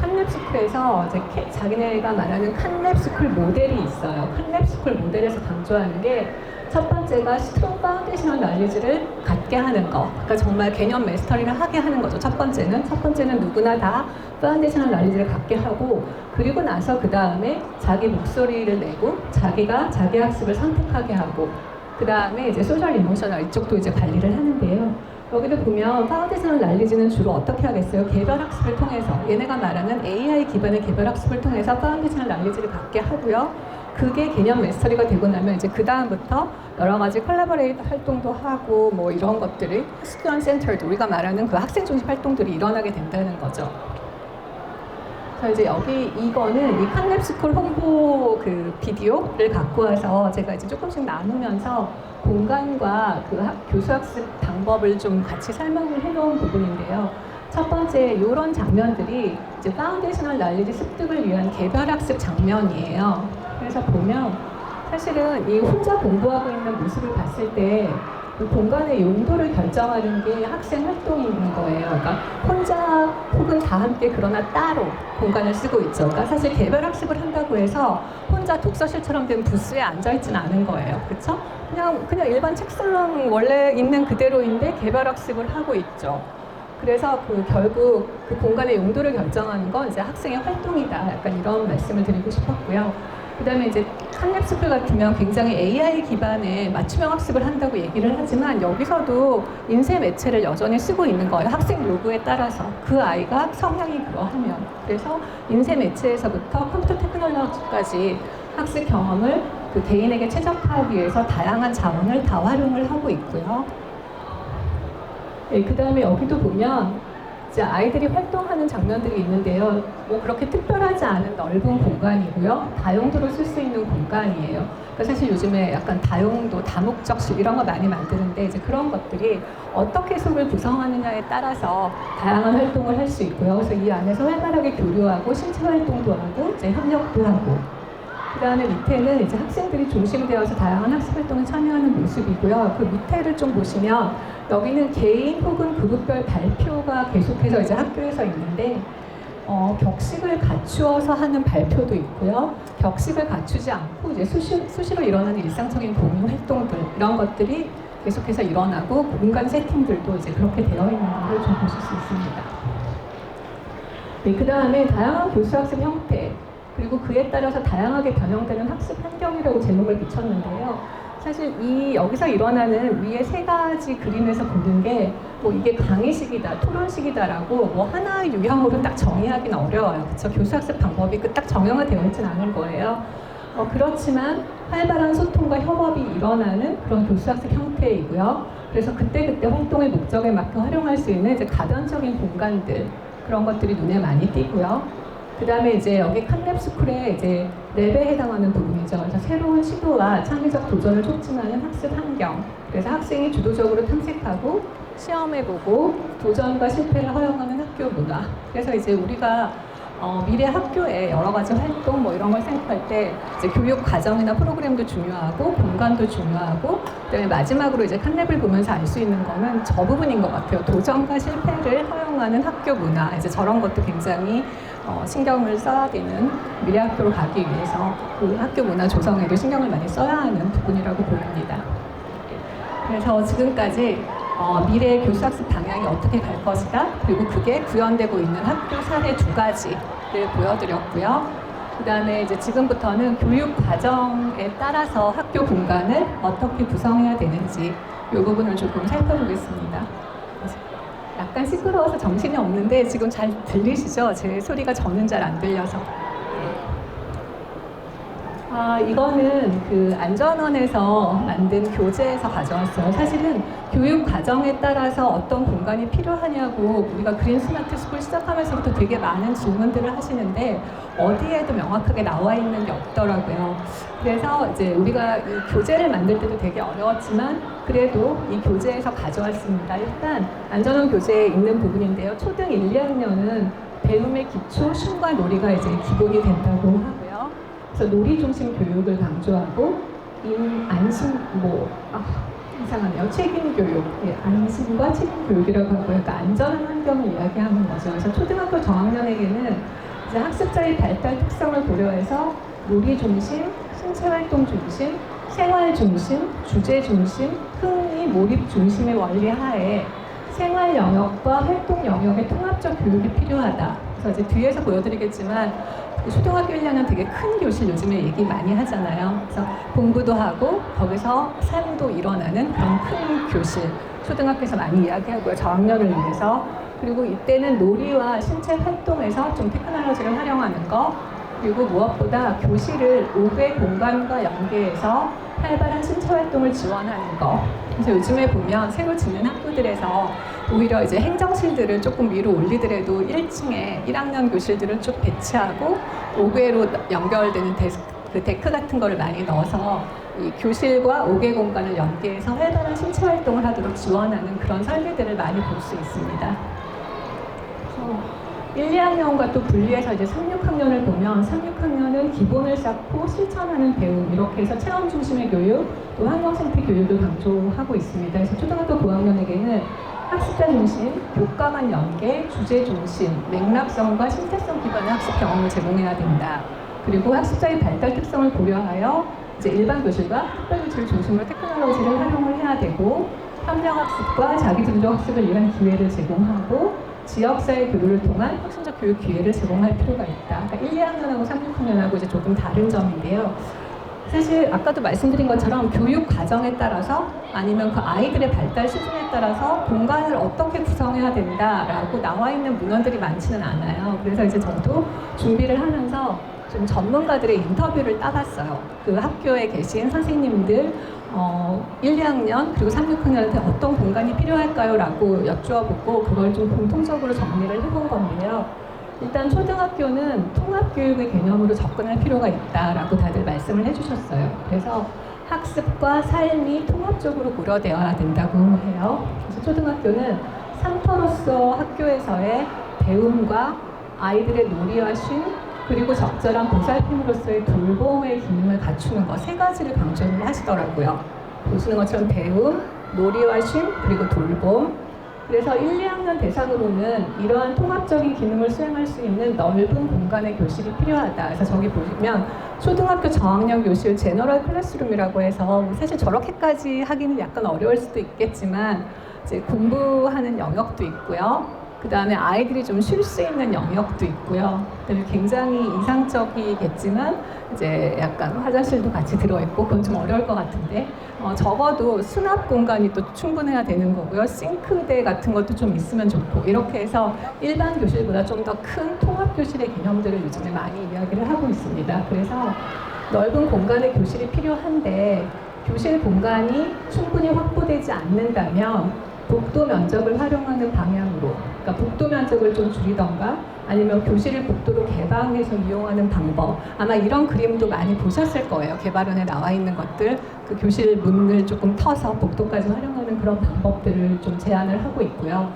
칸랩스쿨에서 이제 자기네가 말하는 칸랩스쿨 모델이 있어요. 칸랩스쿨 모델에서 강조하는 게 첫 번째가 스트롱 파운데이셔널 날리지를 갖게 하는 거. 그러니까 정말 개념 마스터리를 하게 하는 거죠. 첫 번째는 누구나 다 파운데이셔널 날리지를 갖게 하고 그리고 나서 그 다음에 자기 목소리를 내고 자기가 자기 학습을 선택하게 하고 그 다음에 이제 소셜 이모셔널 이쪽도 이제 관리를 하는데요. 여기도 보면 파운데이셔널 날리지는 주로 어떻게 하겠어요? 개별 학습을 통해서 얘네가 말하는 AI 기반의 개별 학습을 통해서 파운데이셔널 날리지를 갖게 하고요. 그게 개념 마스터리가 되고 나면 이제 그 다음부터 여러 가지 콜라보레이트 활동도 하고 뭐 이런 것들이 스튜던트 센터드 우리가 말하는 그 학생 중심 활동들이 일어나게 된다는 거죠. 자 이제 여기 이거는 이 칸랩스쿨 홍보 그 비디오를 갖고 와서 제가 이제 조금씩 나누면서 공간과 그 교수학습 방법을 좀 같이 설명을 해놓은 부분인데요. 첫 번째 이런 장면들이 이제 파운데이셔널 날리지 습득을 위한 개별학습 장면이에요. 그래서 보면 사실은 이 혼자 공부하고 있는 모습을 봤을 때 그 공간의 용도를 결정하는 게 학생 활동인 거예요. 그러니까 혼자 혹은 다 함께 그러나 따로 공간을 쓰고 있죠. 그러니까 사실 개별 학습을 한다고 해서 혼자 독서실처럼 된 부스에 앉아 있지는 않은 거예요. 그렇죠? 그냥 일반 책상 원래 있는 그대로인데 개별 학습을 하고 있죠. 그래서 결국 그 공간의 용도를 결정하는 건 이제 학생의 활동이다. 약간 이런 말씀을 드리고 싶었고요. 그다음에 이제 칸랩스쿨 같으면 굉장히 AI 기반의 맞춤형 학습을 한다고 얘기를 하지만 여기서도 인쇄 매체를 여전히 쓰고 있는 거예요. 학생 요구에 따라서 그 아이가 성향이 그러하면. 그래서 인쇄 매체에서부터 컴퓨터 테크놀로지까지 학습 경험을 그 개인에게 최적화하기 위해서 다양한 자원을 다 활용을 하고 있고요. 네, 그 다음에 여기도 보면 이제 아이들이 활동하는 장면들이 있는데요. 뭐 그렇게 특별하지 않은 넓은 공간이고요. 다용도로 쓸 수 있는 공간이에요. 그러니까 사실 요즘에 약간 다용도, 다목적식 이런 거 많이 만드는데 이제 그런 것들이 어떻게 수업을 구성하느냐에 따라서 다양한 활동을 할 수 있고요. 그래서 이 안에서 활발하게 교류하고 신체 활동도 하고 이제 협력도 하고 그 다음에 밑에는 이제 학생들이 중심이 되어서 다양한 학습 활동에 참여하는 모습이고요. 그 밑에를 좀 보시면 여기는 개인 혹은 그룹별 발표가 계속해서 이제 학교에서 있는데 격식을 갖추어서 하는 발표도 있고요. 격식을 갖추지 않고 이제 수시로 일어나는 일상적인 공유 활동들 이런 것들이 계속해서 일어나고 공간 세팅들도 이제 그렇게 되어 있는 걸 좀 보실 수 있습니다. 네, 그 다음에 다양한 교수학습 형태 그리고 그에 따라서 다양하게 변형되는 학습 환경이라고 제목을 붙였는데요. 사실 여기서 일어나는 위에 세 가지 그림에서 보는 게 뭐 이게 강의식이다, 토론식이다라고 뭐 하나의 유형으로 딱 정의하기는 어려워요. 그렇죠? 교수학습 방법이 딱 정형화되어 있지는 않을 거예요. 그렇지만 활발한 소통과 협업이 일어나는 그런 교수학습 형태이고요. 그래서 그때그때 활동의 목적에 맞게 활용할 수 있는 이제 가변적인 공간들 그런 것들이 눈에 많이 띄고요. 그 다음에 이제 여기 칸랩스쿨의 이제 랩에 해당하는 부분이죠. 그래서 새로운 시도와 창의적 도전을 촉진하는 학습 환경. 그래서 학생이 주도적으로 탐색하고 시험해보고 도전과 실패를 허용하는 학교 문화. 그래서 이제 우리가 미래 학교에 여러 가지 활동 뭐 이런 걸 생각할 때 이제 교육 과정이나 프로그램도 중요하고 공간도 중요하고 그다음에 마지막으로 이제 칸랩을 보면서 알 수 있는 거는 저 부분인 것 같아요. 도전과 실패를 허용하는 학교 문화. 이제 저런 것도 굉장히 신경을 써야 되는 미래 학교로 가기 위해서 그 학교 문화 조성에도 신경을 많이 써야 하는 부분이라고 보입니다. 그래서 지금까지 미래의 교수학습 방향이 어떻게 갈 것이다 그리고 그게 구현되고 있는 학교 사례 2가지를 보여드렸고요. 그 다음에 이제 지금부터는 교육 과정에 따라서 학교 공간을 어떻게 구성해야 되는지 이 부분을 조금 살펴보겠습니다. 약간 시끄러워서 정신이 없는데 지금 잘 들리시죠? 제 소리가 저는 잘 안 들려서. 이거는 그 안전원에서 만든 교재에서 가져왔어요. 사실은 교육 과정에 따라서 어떤 공간이 필요하냐고 우리가 그린 스마트 스쿨 시작하면서부터 되게 많은 질문들을 하시는데 어디에도 명확하게 나와 있는 게 없더라고요. 그래서 이제 우리가 이 교재를 만들 때도 되게 어려웠지만 그래도 이 교재에서 가져왔습니다. 일단 안전원 교재에 있는 부분인데요. 초등 1, 2학년은 배움의 기초, 쉼과 놀이가 이제 기본이 된다고 하고요. 그래서 놀이 중심 교육을 강조하고 이상하네요. 책임 교육, 안심과 책임 교육이라고 하고요. 그러니까 안전한 환경을 이야기하는 거죠. 그래서 초등학교 저학년에게는 이제 학습자의 발달 특성을 고려해서 놀이 중심, 신체 활동 중심, 생활 중심, 주제 중심, 흥미, 몰입 중심의 원리 하에 생활 영역과 활동 영역의 통합적 교육이 필요하다. 그래서 이제 뒤에서 보여드리겠지만 초등학교 1년은 되게 큰 교실 요즘에 얘기 많이 하잖아요. 그래서 공부도 하고 거기서 삶도 일어나는 그런 큰 교실 초등학교에서 많이 이야기하고요. 저학년을 위해서. 그리고 이때는 놀이와 신체 활동에서 좀 테크놀로지를 활용하는 거 그리고 무엇보다 교실을 5개 공간과 연계해서 활발한 신체 활동을 지원하는 거. 그래서 요즘에 보면 새로 짓는 학교들에서 오히려 이제 행정실들을 조금 위로 올리더라도 1층에 1학년 교실들을 쭉 배치하고 5개로 연결되는 데크 같은 거를 많이 넣어서 이 교실과 5개 공간을 연계해서 활발한 신체 활동을 하도록 지원하는 그런 설계들을 많이 볼 수 있습니다. 1, 2학년과 또 분리해서 이제 3, 6학년을 보면 3, 6학년은 기본을 쌓고 실천하는 배움 이렇게 해서 체험 중심의 교육 또 환경 생태 교육을 강조하고 있습니다. 그래서 초등학교 고학년에게는 학습자 중심, 교과 간 연계, 주제 중심, 맥락성과 신체성 기반의 학습 경험을 제공해야 된다. 그리고 학습자의 발달 특성을 고려하여 이제 일반 교실과 특별 교실을 중심으로 테크놀로지를 활용을 해야 되고 협력학습과 자기주도 학습을 위한 기회를 제공하고 지역사회 교류를 통한 혁신적 교육 기회를 제공할 필요가 있다. 그러니까 1, 2학년하고 3, 6학년하고 이제 조금 다른 점인데요. 사실 아까도 말씀드린 것처럼 교육 과정에 따라서 아니면 그 아이들의 발달 수준에 따라서 공간을 어떻게 구성해야 된다라고 나와 있는 문헌들이 많지는 않아요. 그래서 이제 저도 준비를 하면서 좀 전문가들의 인터뷰를 따봤어요. 그 학교에 계신 선생님들 1, 2학년 그리고 3, 6학년한테 어떤 공간이 필요할까요? 라고 여쭈어보고 그걸 좀 공통적으로 정리를 해본 건데요. 일단 초등학교는 통합교육의 개념으로 접근할 필요가 있다라고 다들 말씀을 해주셨어요. 그래서 학습과 삶이 통합적으로 고려되어야 된다고 해요. 그래서 초등학교는 상터로서 학교에서의 배움과 아이들의 놀이와 쉼 그리고 적절한 보살핌으로서의 돌봄의 기능을 갖추는 것 세 가지를 강조를 하시더라고요. 보시는 것처럼 배움, 놀이와 쉼, 그리고 돌봄. 그래서 1, 2학년 대상으로는 이러한 통합적인 기능을 수행할 수 있는 넓은 공간의 교실이 필요하다. 그래서 저기 보시면 초등학교 저학년 교실 제너럴 클래스룸이라고 해서 사실 저렇게까지 하기는 약간 어려울 수도 있겠지만 이제 공부하는 영역도 있고요. 그 다음에 아이들이 좀 쉴 수 있는 영역도 있고요. 그다음에 굉장히 이상적이겠지만 이제 약간 화장실도 같이 들어있고 그건 좀 어려울 것 같은데 적어도 수납 공간이 또 충분해야 되는 거고요. 싱크대 같은 것도 좀 있으면 좋고 이렇게 해서 일반 교실보다 좀 더 큰 통합 교실의 개념들을 요즘에 많이 이야기를 하고 있습니다. 그래서 넓은 공간의 교실이 필요한데 교실 공간이 충분히 확보되지 않는다면 복도 면적을 활용하는 방향으로, 그러니까 복도 면적을 좀 줄이던가 아니면 교실을 복도로 개방해서 이용하는 방법, 아마 이런 그림도 많이 보셨을 거예요. 개발원에 나와 있는 것들, 그 교실 문을 조금 터서 복도까지 활용하는 그런 방법들을 좀 제안을 하고 있고요.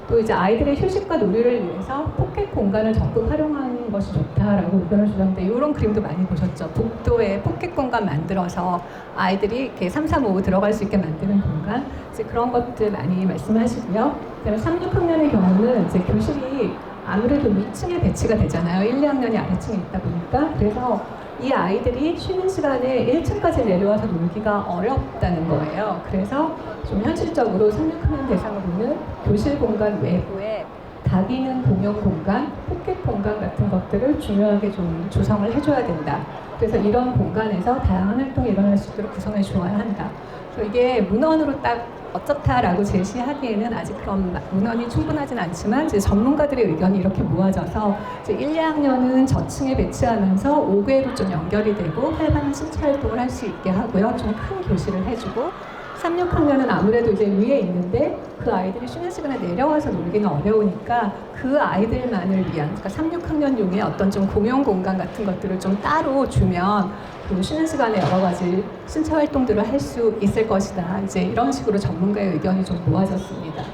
또 이제 아이들의 휴식과 놀이를 위해서 포켓 공간을 적극 활용하는 것이 좋다라고 의견을 주셨는데 이런 그림도 많이 보셨죠. 복도에 포켓 공간 만들어서 아이들이 이렇게 3, 4, 5 들어갈 수 있게 만드는 공간, 이제 그런 것들 많이 말씀하시고요. 그다음에 3, 6학년의 경우는 이제 교실이 아무래도 위층에 배치가 되잖아요. 1, 2학년이 아래층에 있다 보니까. 그래서 이 아이들이 쉬는 시간에 1층까지 내려와서 놀기가 어렵다는 거예요. 그래서 좀 현실적으로 3, 6학년 대상으로는 교실 공간 외부에 다기능 공용 공간, 포켓 공간 같은 것들을 중요하게 좀 조성을 해줘야 된다. 그래서 이런 공간에서 다양한 활동이 일어날 수 있도록 구성해 주어야 한다. 그래서 이게 문헌으로 딱 어떻다라고 제시하기에는 아직 그런 문헌이 충분하진 않지만 이제 전문가들의 의견이 이렇게 모아져서 이제 1, 2학년은 저층에 배치하면서 5궤로 좀 연결이 되고 활발한 신체 활동을 할 수 있게 하고요. 좀 큰 교실을 해주고 3, 6학년은 아무래도 이제 위에 있는데 그 아이들이 쉬는 시간에 내려와서 놀기는 어려우니까 그 아이들만을 위한, 그러니까 3, 6학년용의 어떤 좀 공용 공간 같은 것들을 좀 따로 주면 그 쉬는 시간에 여러 가지 신체 활동들을 할 수 있을 것이다. 이제 이런 식으로 전문가의 의견이 좀 모아졌습니다.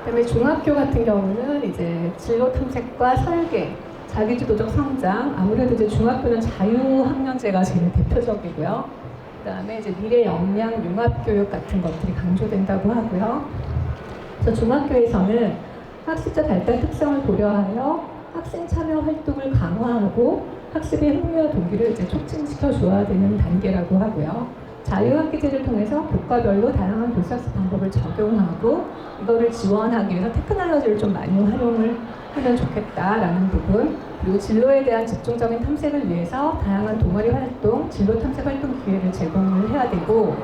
그다음에 중학교 같은 경우는 이제 진로 탐색과 설계, 자기주도적 성장, 아무래도 이제 중학교는 자유학년제가 제일 대표적이고요. 그다음에 이제 미래 역량 융합 교육 같은 것들이 강조된다고 하고요. 그래서 중학교에서는 학습자 발달 특성을 고려하여 학생 참여 활동을 강화하고 학습의 흥미와 동기를 이제 촉진시켜 줘야 되는 단계라고 하고요. 자유학기제를 통해서 교과별로 다양한 교사학습 방법을 적용하고 이거를 지원하기 위해서 테크놀로지를 좀 많이 활용을 하면 좋겠다라는 부분, 그리고 진로에 대한 집중적인 탐색을 위해서 다양한 동아리 활동, 진로 탐색 활동 기회를 제공을 해야 되고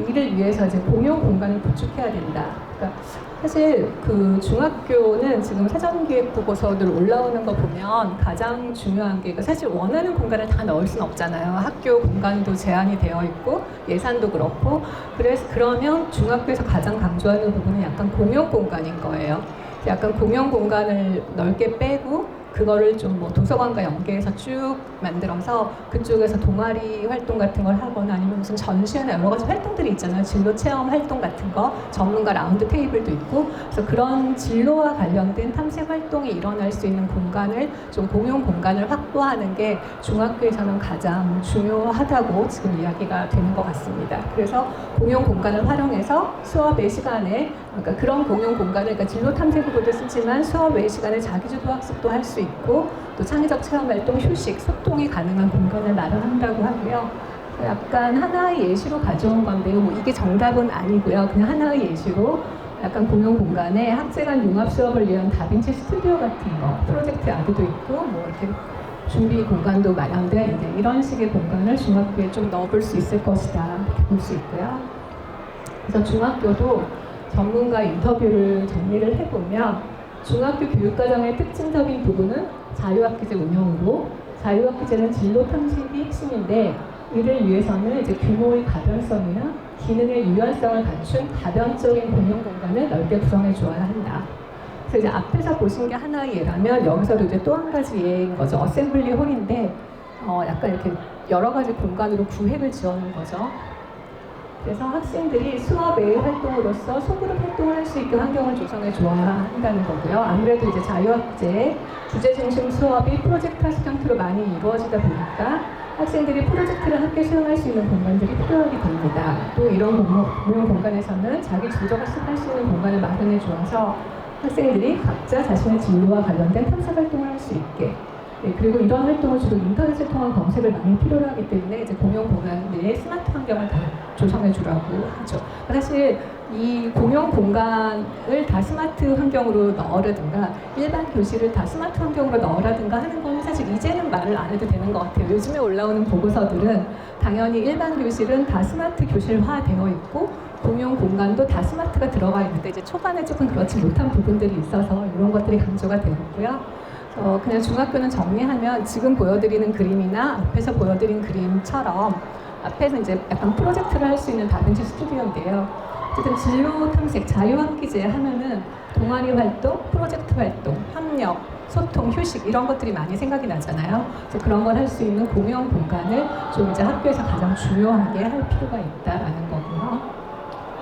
이를 위해서 이제 공용 공간을 구축해야 된다. 그러니까 사실 그 중학교는 지금 사전기획보고서들 올라오는 거 보면 가장 중요한 게 사실 원하는 공간을 다 넣을 수는 없잖아요. 학교 공간도 제한이 되어 있고 예산도 그렇고 그러면 중학교에서 가장 강조하는 부분은 약간 공용 공간인 거예요. 약간 공용 공간을 넓게 빼고 그거를 좀 뭐 도서관과 연계해서 쭉 만들어서 그쪽에서 동아리 활동 같은 걸 하거나 아니면 무슨 전시회나 여러 가지 활동들이 있잖아요. 진로 체험 활동 같은 거, 전문가 라운드 테이블도 있고, 그래서 그런 진로와 관련된 탐색 활동이 일어날 수 있는 공간을 좀 공용 공간을 확보하는 게 중학교에서는 가장 중요하다고 지금 이야기가 되는 것 같습니다. 그래서 공용 공간을 활용해서 수업 외 시간에, 그러니까 그런 공용 공간을, 그러니까 진로 탐색으로도 쓰지만 수업 외 시간에 자기주도 학습도 할 수 있고 또 창의적 체험 활동, 휴식, 소통이 가능한 공간을 마련한다고 하고요. 약간 하나의 예시로 가져온 건데요. 뭐 이게 정답은 아니고요. 그냥 하나의 예시로 약간 공용 공간에 학제 간 융합 수업을 위한 다빈치 스튜디오 같은 거, 프로젝트 야드도 있고, 뭐 이렇게 준비 공간도 마련된 이제 이런 식의 공간을 중학교에 좀 넣어볼 수 있을 것이다. 이렇게 볼 수 있고요. 그래서 중학교도 전문가 인터뷰를 정리를 해보면 중학교 교육과정의 특징적인 부분은 자유학기제 운영이고, 자유학기제는 진로 탐색이 핵심인데 이를 위해서는 이제 규모의 가변성이나 기능의 유연성을 갖춘 가변적인 공용 공간을 넓게 구성해 주어야 한다. 그래서 이제 앞에서 보신 게 하나의 예라면 여기서도 이제 또 한 가지 예인 거죠. 어셈블리 홀인데 약간 이렇게 여러 가지 공간으로 구획을 지어놓은 거죠. 그래서 학생들이 수업 외의 활동으로서 소그룹 활동을 할 수 있게 환경을 조성해 줘야 한다는 거고요. 아무래도 이제 자유학제 주제 중심 수업이 프로젝트화식 형태로 많이 이루어지다 보니까 학생들이 프로젝트를 함께 수행할 수 있는 공간들이 필요하게 됩니다. 또 이런 공용 공간에서는 자기 주도적 학습할 수 있는 공간을 마련해 주어서 학생들이 각자 자신의 진로와 관련된 탐색 활동을 할 수 있게, 그리고 이런 활동을 주로 인터넷을 통한 검색을 많이 필요로 하기 때문에 이제 공용 공간 내에 스마트 환경을 다 조성해 주라고 하죠. 사실 이 공용 공간을 다 스마트 환경으로 넣으라든가 일반 교실을 다 스마트 환경으로 넣으라든가 하는 건 사실 이제는 말을 안 해도 되는 것 같아요. 요즘에 올라오는 보고서들은 당연히 일반 교실은 다 스마트 교실화 되어 있고 공용 공간도 다 스마트가 들어가 있는데 이제 초반에 조금 그렇지 못한 부분들이 있어서 이런 것들이 강조가 되었고요. 그냥 중학교는 정리하면 지금 보여드리는 그림이나 앞에서 보여드린 그림처럼 앞에서 이제 약간 프로젝트를 할 수 있는 다빈치 스튜디오인데요. 어쨌든 진로 탐색, 자유학기제 하면은 동아리 활동, 프로젝트 활동, 협력, 소통, 휴식 이런 것들이 많이 생각이 나잖아요. 그래서 그런 걸 할 수 있는 공용 공간을 좀 이제 학교에서 가장 중요하게 할 필요가 있다라는 거고요.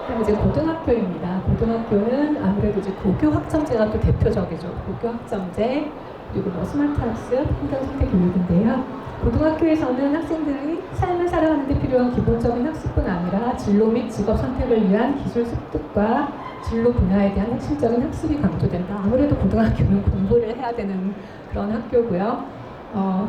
그럼 이제 고등학교입니다. 고등학교는 아무래도 이제 고교 학점제가 또 대표적이죠. 고교 학점제 그리고 뭐 스마트 학습, 환경 선택 교육인데요. 고등학교에서는 학생들이 삶을 살아가는 데 필요한 기본적인 학습뿐 아니라 진로 및 직업 선택을 위한 기술 습득과 진로 분야에 대한 핵심적인 학습이 강조된다. 아무래도 고등학교는 공부를 해야 되는 그런 학교고요.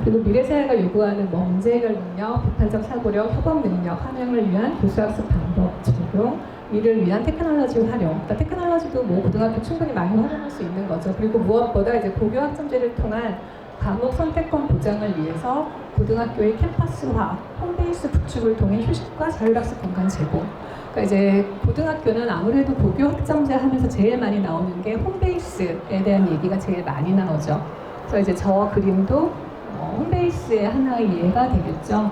그리고 미래사회가 요구하는 뭐 문제 해결 능력, 비판적 사고력, 협업 능력, 함양을 위한 교수학습 방법 적용, 이를 위한 테크놀로지 활용. 그러니까 테크놀로지도 뭐 고등학교 충분히 많이 활용할 수 있는 거죠. 그리고 무엇보다 이제 고교 학점제를 통한 과목 선택권 보장을 위해서 고등학교의 캠퍼스화, 홈베이스 구축을 통해 휴식과 자율학습 공간 제공. 그러니까 이제 고등학교는 아무래도 고교 학점제 하면서 제일 많이 나오는 게 홈베이스에 대한 얘기가 제일 많이 나오죠. 그래서 이제 저 그림도 홈베이스의 하나의 예가 되겠죠.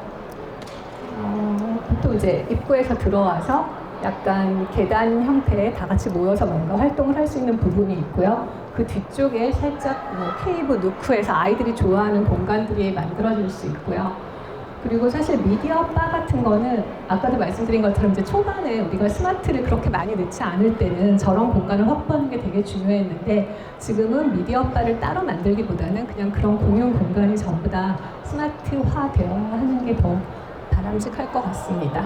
또 이제 입구에서 들어와서 약간 계단 형태의 다 같이 모여서 뭔가 활동을 할 수 있는 부분이 있고요. 그 뒤쪽에 살짝 뭐 케이브 누크에서 아이들이 좋아하는 공간들이 만들어질 수 있고요. 그리고 사실 미디어 바 같은 거는 아까도 말씀드린 것처럼 이제 초반에 우리가 스마트를 그렇게 많이 넣지 않을 때는 저런 공간을 확보하는 게 되게 중요했는데 지금은 미디어 바를 따로 만들기보다는 그냥 그런 공용 공간이 전부 다 스마트화 되어야 하는 게 더 바람직할 것 같습니다.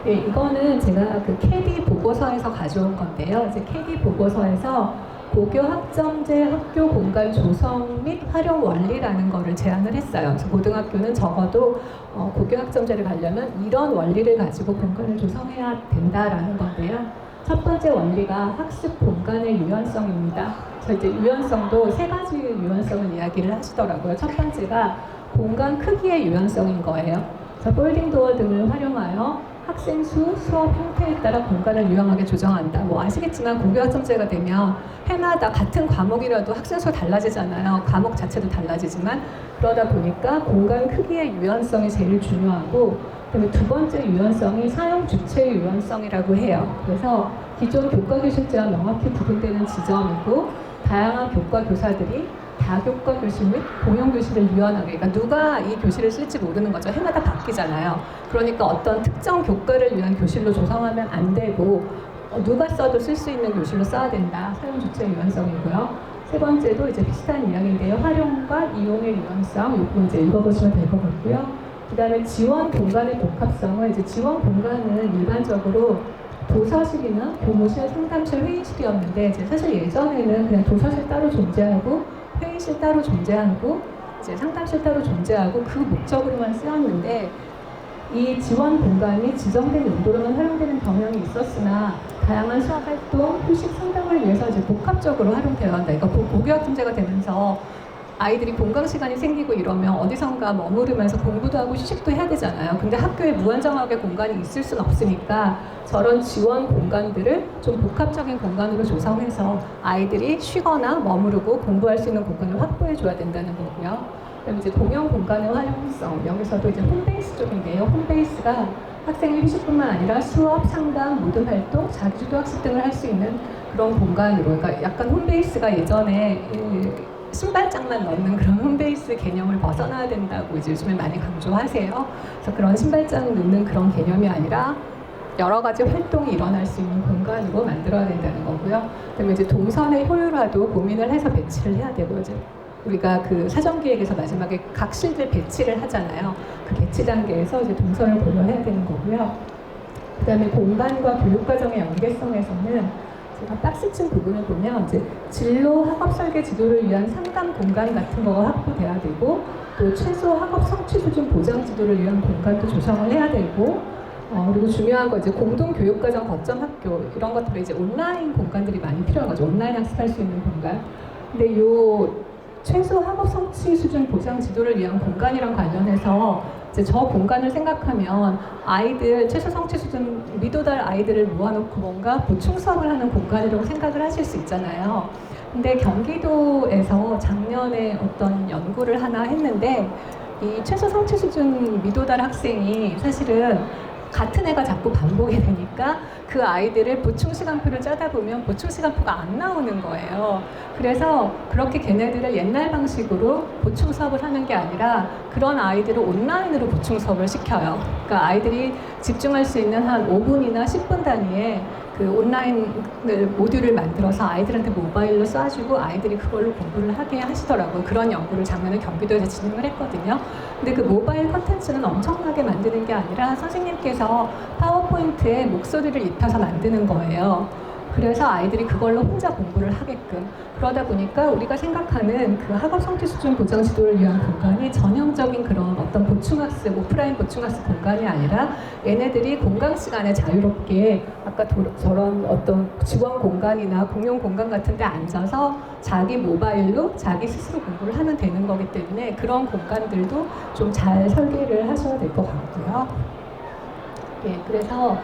네, 이거는 제가 그 캐디 보고서에서 가져온 건데요. 이제 캐디 보고서에서 고교 학점제 학교 공간 조성 및 활용 원리라는 거를 제안을 했어요. 그래서 고등학교는 적어도 고교 학점제를 가려면 이런 원리를 가지고 공간을 조성해야 된다라는 건데요. 첫 번째 원리가 학습 공간의 유연성입니다. 그래서 이제 유연성도 세 가지 유연성을 이야기를 하시더라고요. 첫 번째가 공간 크기의 유연성인 거예요. 그래서 폴딩 도어 등을 활용하여 학생 수, 수업 형태에 따라 공간을 유용하게 조정한다. 뭐 아시겠지만 고교 학점제가 되면 해마다 같은 과목이라도 학생 수가 달라지잖아요. 과목 자체도 달라지지만 그러다 보니까 공간 크기의 유연성이 제일 중요하고 그다음에 두 번째 유연성이 사용 주체의 유연성이라고 해요. 그래서 기존 교과 교실제와 명확히 구분되는 지점이고 다양한 교과 교사들이 다교과 교실 및 공용 교실을 유연하게, 그러니까 누가 이 교실을 쓸지 모르는 거죠. 해마다 바뀌잖아요. 그러니까 어떤 특정 교과를 위한 교실로 조성하면 안 되고 누가 써도 쓸 수 있는 교실로 써야 된다. 사용 주체 유연성이고요. 세 번째도 이제 비슷한 이야기인데요. 활용과 이용의 유연성, 이거 이제 읽어보시면 될 것 같고요. 그 다음에 지원 공간의 복합성은 이제 지원 공간은 일반적으로 도서실이나 교무실, 상담실, 회의실이었는데 이제 사실 예전에는 그냥 도서실 따로 존재하고 회의실 따로 존재하고 이제 상담실 따로 존재하고 그 목적으로만 쓰였는데 이 지원 공간이 지정된 용도로만 활용되는 경향이 있었으나 다양한 수업 활동, 휴식 상담을 위해서 이제 복합적으로 활용되어야 한다. 그러니까 고교학 문제가 되면서 아이들이 공강 시간이 생기고 이러면 어디선가 머무르면서 공부도 하고 휴식도 해야 되잖아요. 근데 학교에 무한정하게 공간이 있을 수는 없으니까 저런 지원 공간들을 좀 복합적인 공간으로 조성해서 아이들이 쉬거나 머무르고 공부할 수 있는 공간을 확보해 줘야 된다는 거고요. 그다음에 이제 공용 공간의 활용성, 여기서도 이제 홈베이스 쪽인데요. 홈베이스가 학생의 휴식뿐만 아니라 수업, 상담, 모든 활동, 자기주도 학습 등을 할 수 있는 그런 공간으로, 그러니까 약간 홈베이스가 예전에 신발장만 넣는 그런 홈베이스 개념을 벗어나야 된다고 이제 요즘에 많이 강조하세요. 그래서 그런 신발장 넣는 그런 개념이 아니라 여러 가지 활동이 일어날 수 있는 공간으로 만들어야 된다는 거고요. 그다음에 이제 동선의 효율화도 고민을 해서 배치를 해야 되고요. 이제 우리가 그 사전기획에서 마지막에 각실들 배치를 하잖아요. 그 배치 단계에서 이제 동선을 고려해야 되는 거고요. 그다음에 공간과 교육과정의 연계성에서는 제가 박스층 부분을 보면 이제 진로 학업 설계 지도를 위한 상담 공간 같은 거가 확보돼야 되고, 또 최소 학업 성취 수준 보장 지도를 위한 공간도 조성을 해야 되고, 그리고 중요한 거 이제 공동 교육과정 거점 학교 이런 것들이 이제 온라인 공간들이 많이 필요한 거죠. 온라인 학습할 수 있는 공간. 근데 요 최소 학업 성취 수준 보장 지도를 위한 공간이랑 관련해서 이제 저 공간을 생각하면 아이들 최소 성취 수준 미도달 아이들을 모아놓고 뭔가 보충 수업을 하는 공간이라고 생각을 하실 수 있잖아요. 근데 경기도에서 작년에 어떤 연구를 하나 했는데 이 최소 성취 수준 미도달 학생이 사실은 같은 애가 자꾸 반복이 되니까 그 아이들의 보충 시간표를 짜다 보면 보충 시간표가 안 나오는 거예요. 그래서 그렇게 걔네들을 옛날 방식으로 보충 수업을 하는 게 아니라 그런 아이들을 온라인으로 보충 수업을 시켜요. 그러니까 아이들이 집중할 수 있는 한 5분이나 10분 단위에 그 온라인 모듈을 만들어서 아이들한테 모바일로 쏴주고 아이들이 그걸로 공부를 하게 하시더라고요. 그런 연구를 작년에 경기도에서 진행을 했거든요. 근데 그 모바일 컨텐츠는 엄청나게 만드는 게 아니라 선생님께서 파워포인트에 목소리를 입혀서 만드는 거예요. 그래서 아이들이 그걸로 혼자 공부를 하게끔. 그러다 보니까 우리가 생각하는 그 학업 성취 수준 보장 지도를 위한 공간이 전형적인 그런 어떤 보충학습, 오프라인 보충학습 공간이 아니라 얘네들이 공강 시간에 자유롭게 아까 저런 어떤 지원 공간이나 공용 공간 같은 데 앉아서 자기 모바일로 자기 스스로 공부를 하면 되는 거기 때문에 그런 공간들도 좀 잘 설계를 하셔야 될 것 같고요. 예, 그래서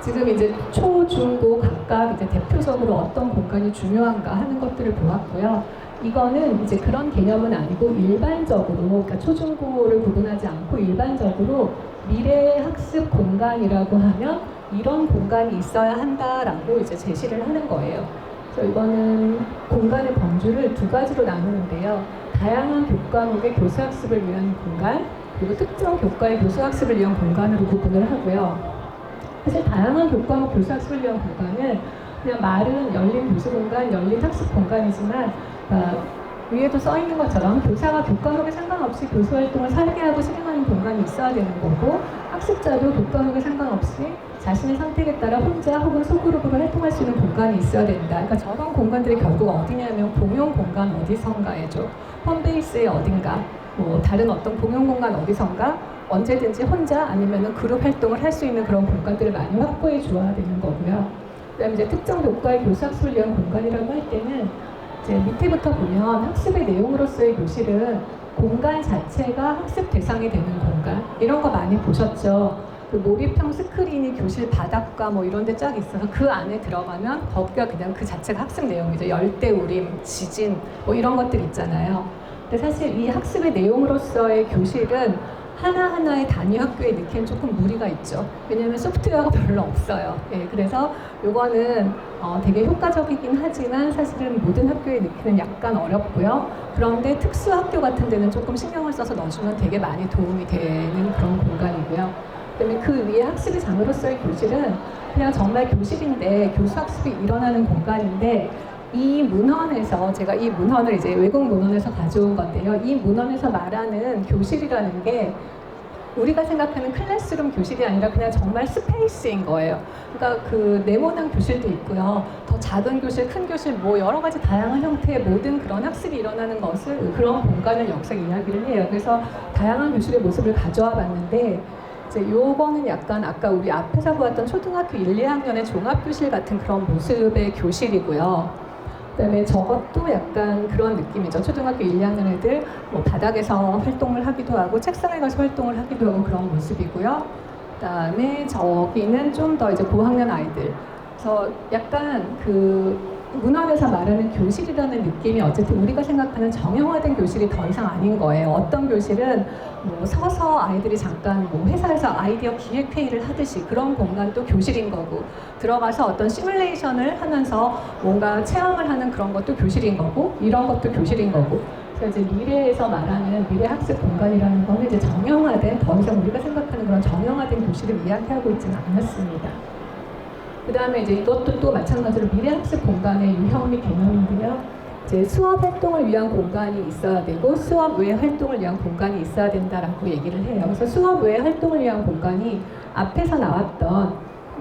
지금 이제 초, 중, 고 각각 이제 대표적으로 어떤 공간이 중요한가 하는 것들을 보았고요. 이거는 이제 그런 개념은 아니고 일반적으로, 그러니까 초, 중, 고를 구분하지 않고 일반적으로 미래 학습 공간이라고 하면 이런 공간이 있어야 한다라고 이제 제시를 하는 거예요. 그래서 이거는 공간의 범주를 두 가지로 나누는데요. 다양한 교과목의 교수학습을 위한 공간, 그리고 특정 교과의 교수학습을 위한 공간으로 구분을 하고요. 사실 다양한 교과목 교수학습을 위한 공간은 그냥 말은 열린 교수 공간, 열린 학습 공간이지만 위에도 써 있는 것처럼 교사가 교과목에 상관없이 교수 활동을 설계하고 실행하는 공간이 있어야 되는 거고, 학습자도 교과목에 상관없이 자신의 선택에 따라 혼자 혹은 소그룹으로 활동할 수 있는 공간이 있어야 된다. 그러니까 저런 공간들이 결국 어디냐면 공용 공간 어디선가에죠. 홈베이스의 어딘가, 뭐 다른 어떤 공용 공간 어디선가 언제든지 혼자 아니면 그룹 활동을 할 수 있는 그런 공간들을 많이 확보해 주어야 되는 거고요. 그다음에 이제 특정 교과의 교수학습을 위한 공간이라고 할 때는 이제 밑에부터 보면 학습의 내용으로서의 교실은 공간 자체가 학습 대상이 되는 공간, 이런 거 많이 보셨죠? 그 몰입형 스크린이 교실 바닥과 뭐 이런 데 쫙 있어서 그 안에 들어가면 거기가 그냥 그 자체가 학습 내용이죠. 열대우림, 지진 뭐 이런 것들 있잖아요. 근데 사실 이 학습의 내용으로서의 교실은 하나하나의 단위 학교에 넣기엔 조금 무리가 있죠. 왜냐하면 소프트웨어가 별로 없어요. 예, 그래서 요거는 되게 효과적이긴 하지만 사실은 모든 학교에 넣기는 약간 어렵고요. 그런데 특수학교 같은 데는 조금 신경을 써서 넣어주면 되게 많이 도움이 되는 그런 공간이고요. 그다음에 그 위에 학습의 장으로서의 교실은 그냥 정말 교실인데 교수학습이 일어나는 공간인데, 이 문헌에서 제가 이 문헌을 이제 외국 문헌에서 가져온 건데요. 이 문헌에서 말하는 교실이라는 게 우리가 생각하는 클래스룸 교실이 아니라 그냥 정말 스페이스인 거예요. 그러니까 그 네모난 교실도 있고요. 더 작은 교실, 큰 교실, 뭐 여러 가지 다양한 형태의 모든 그런 학습이 일어나는 것을 그런 공간을 여기서 이야기를 해요. 그래서 다양한 교실의 모습을 가져와 봤는데 이제 요거는 약간 아까 우리 앞에서 보았던 초등학교 1, 2학년의 종합교실 같은 그런 모습의 교실이고요. 그다음에 저것도 약간 그런 느낌이죠. 초등학교 1, 2학년 애들 뭐 바닥에서 활동을 하기도 하고 책상에 가서 활동을 하기도 하고 그런 모습이고요. 그다음에 저기는 좀 더 이제 고학년 아이들. 그래서 약간 그 문학에서 말하는 교실이라는 느낌이 어쨌든 우리가 생각하는 정형화된 교실이 더 이상 아닌 거예요. 어떤 교실은 뭐 서서 아이들이 잠깐 뭐 회사에서 아이디어 기획 회의를 하듯이 그런 공간도 교실인 거고, 들어가서 어떤 시뮬레이션을 하면서 뭔가 체험을 하는 그런 것도 교실인 거고, 이런 것도 교실인 거고. 그래서 이제 미래에서 말하는 미래 학습 공간이라는 거는 이제 정형화된, 더 이상 우리가 생각하는 그런 정형화된 교실을 이야기하고 있지는 않았습니다. 그 다음에 이제 이것도 또 마찬가지로 미래학습 공간의 유형 및 개념인데요. 이제 수업 활동을 위한 공간이 있어야 되고 수업 외 활동을 위한 공간이 있어야 된다라고 얘기를 해요. 그래서 수업 외 활동을 위한 공간이 앞에서 나왔던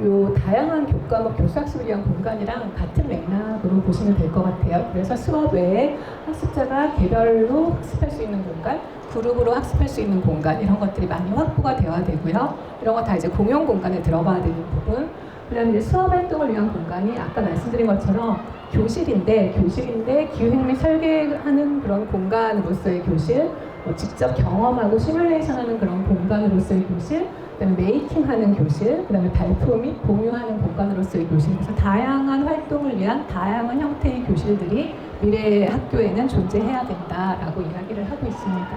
요 다양한 교과목 교수학습을 위한 공간이랑 같은 맥락으로 보시면 될 것 같아요. 그래서 수업 외에 학습자가 개별로 학습할 수 있는 공간, 그룹으로 학습할 수 있는 공간, 이런 것들이 많이 확보가 되어야 되고요. 이런 거 다 이제 공용 공간에 들어가야 되는 부분. 그다음에 이제 수업 활동을 위한 공간이 아까 말씀드린 것처럼 교실인데 기획 및 설계하는 그런 공간으로서의 교실, 뭐 직접 경험하고 시뮬레이션하는 그런 공간으로서의 교실, 그다음에 메이킹하는 교실, 그다음에 발표 및 공유하는 공간으로서의 교실. 그래서 다양한 활동을 위한 다양한 형태의 교실들이 미래의 학교에는 존재해야 된다라고 이야기를 하고 있습니다.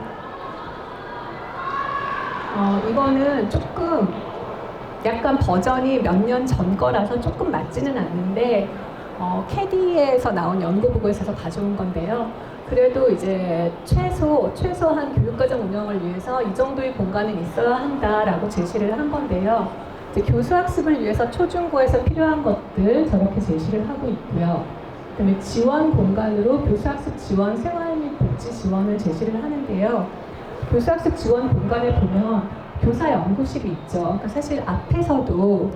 이거는 조금 약간 버전이 몇 년 전 거라서 조금 맞지는 않는데 캐디에서 나온 연구 보고서에서 가져온 건데요. 그래도 이제 최소한 교육과정 운영을 위해서 이 정도의 공간은 있어야 한다라고 제시를 한 건데요. 이제 교수학습을 위해서 초중고에서 필요한 것들 저렇게 제시를 하고 있고요. 그다음에 지원 공간으로 교수학습 지원, 생활 및 복지 지원을 제시를 하는데요. 교수학습 지원 공간에 보면 교사 연구실이 있죠. 그러니까 사실 앞에서도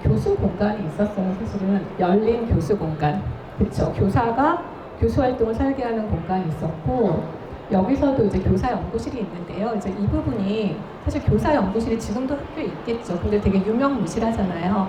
교수 공간이 있었어요. 사실은 열린 교수 공간, 그렇죠. 교사가 교수 활동을 설계하는 공간이 있었고, 여기서도 이제 교사 연구실이 있는데요. 이제 이 부분이 사실 교사 연구실이 지금도 학교에 있겠죠. 근데 되게 유명무실하잖아요.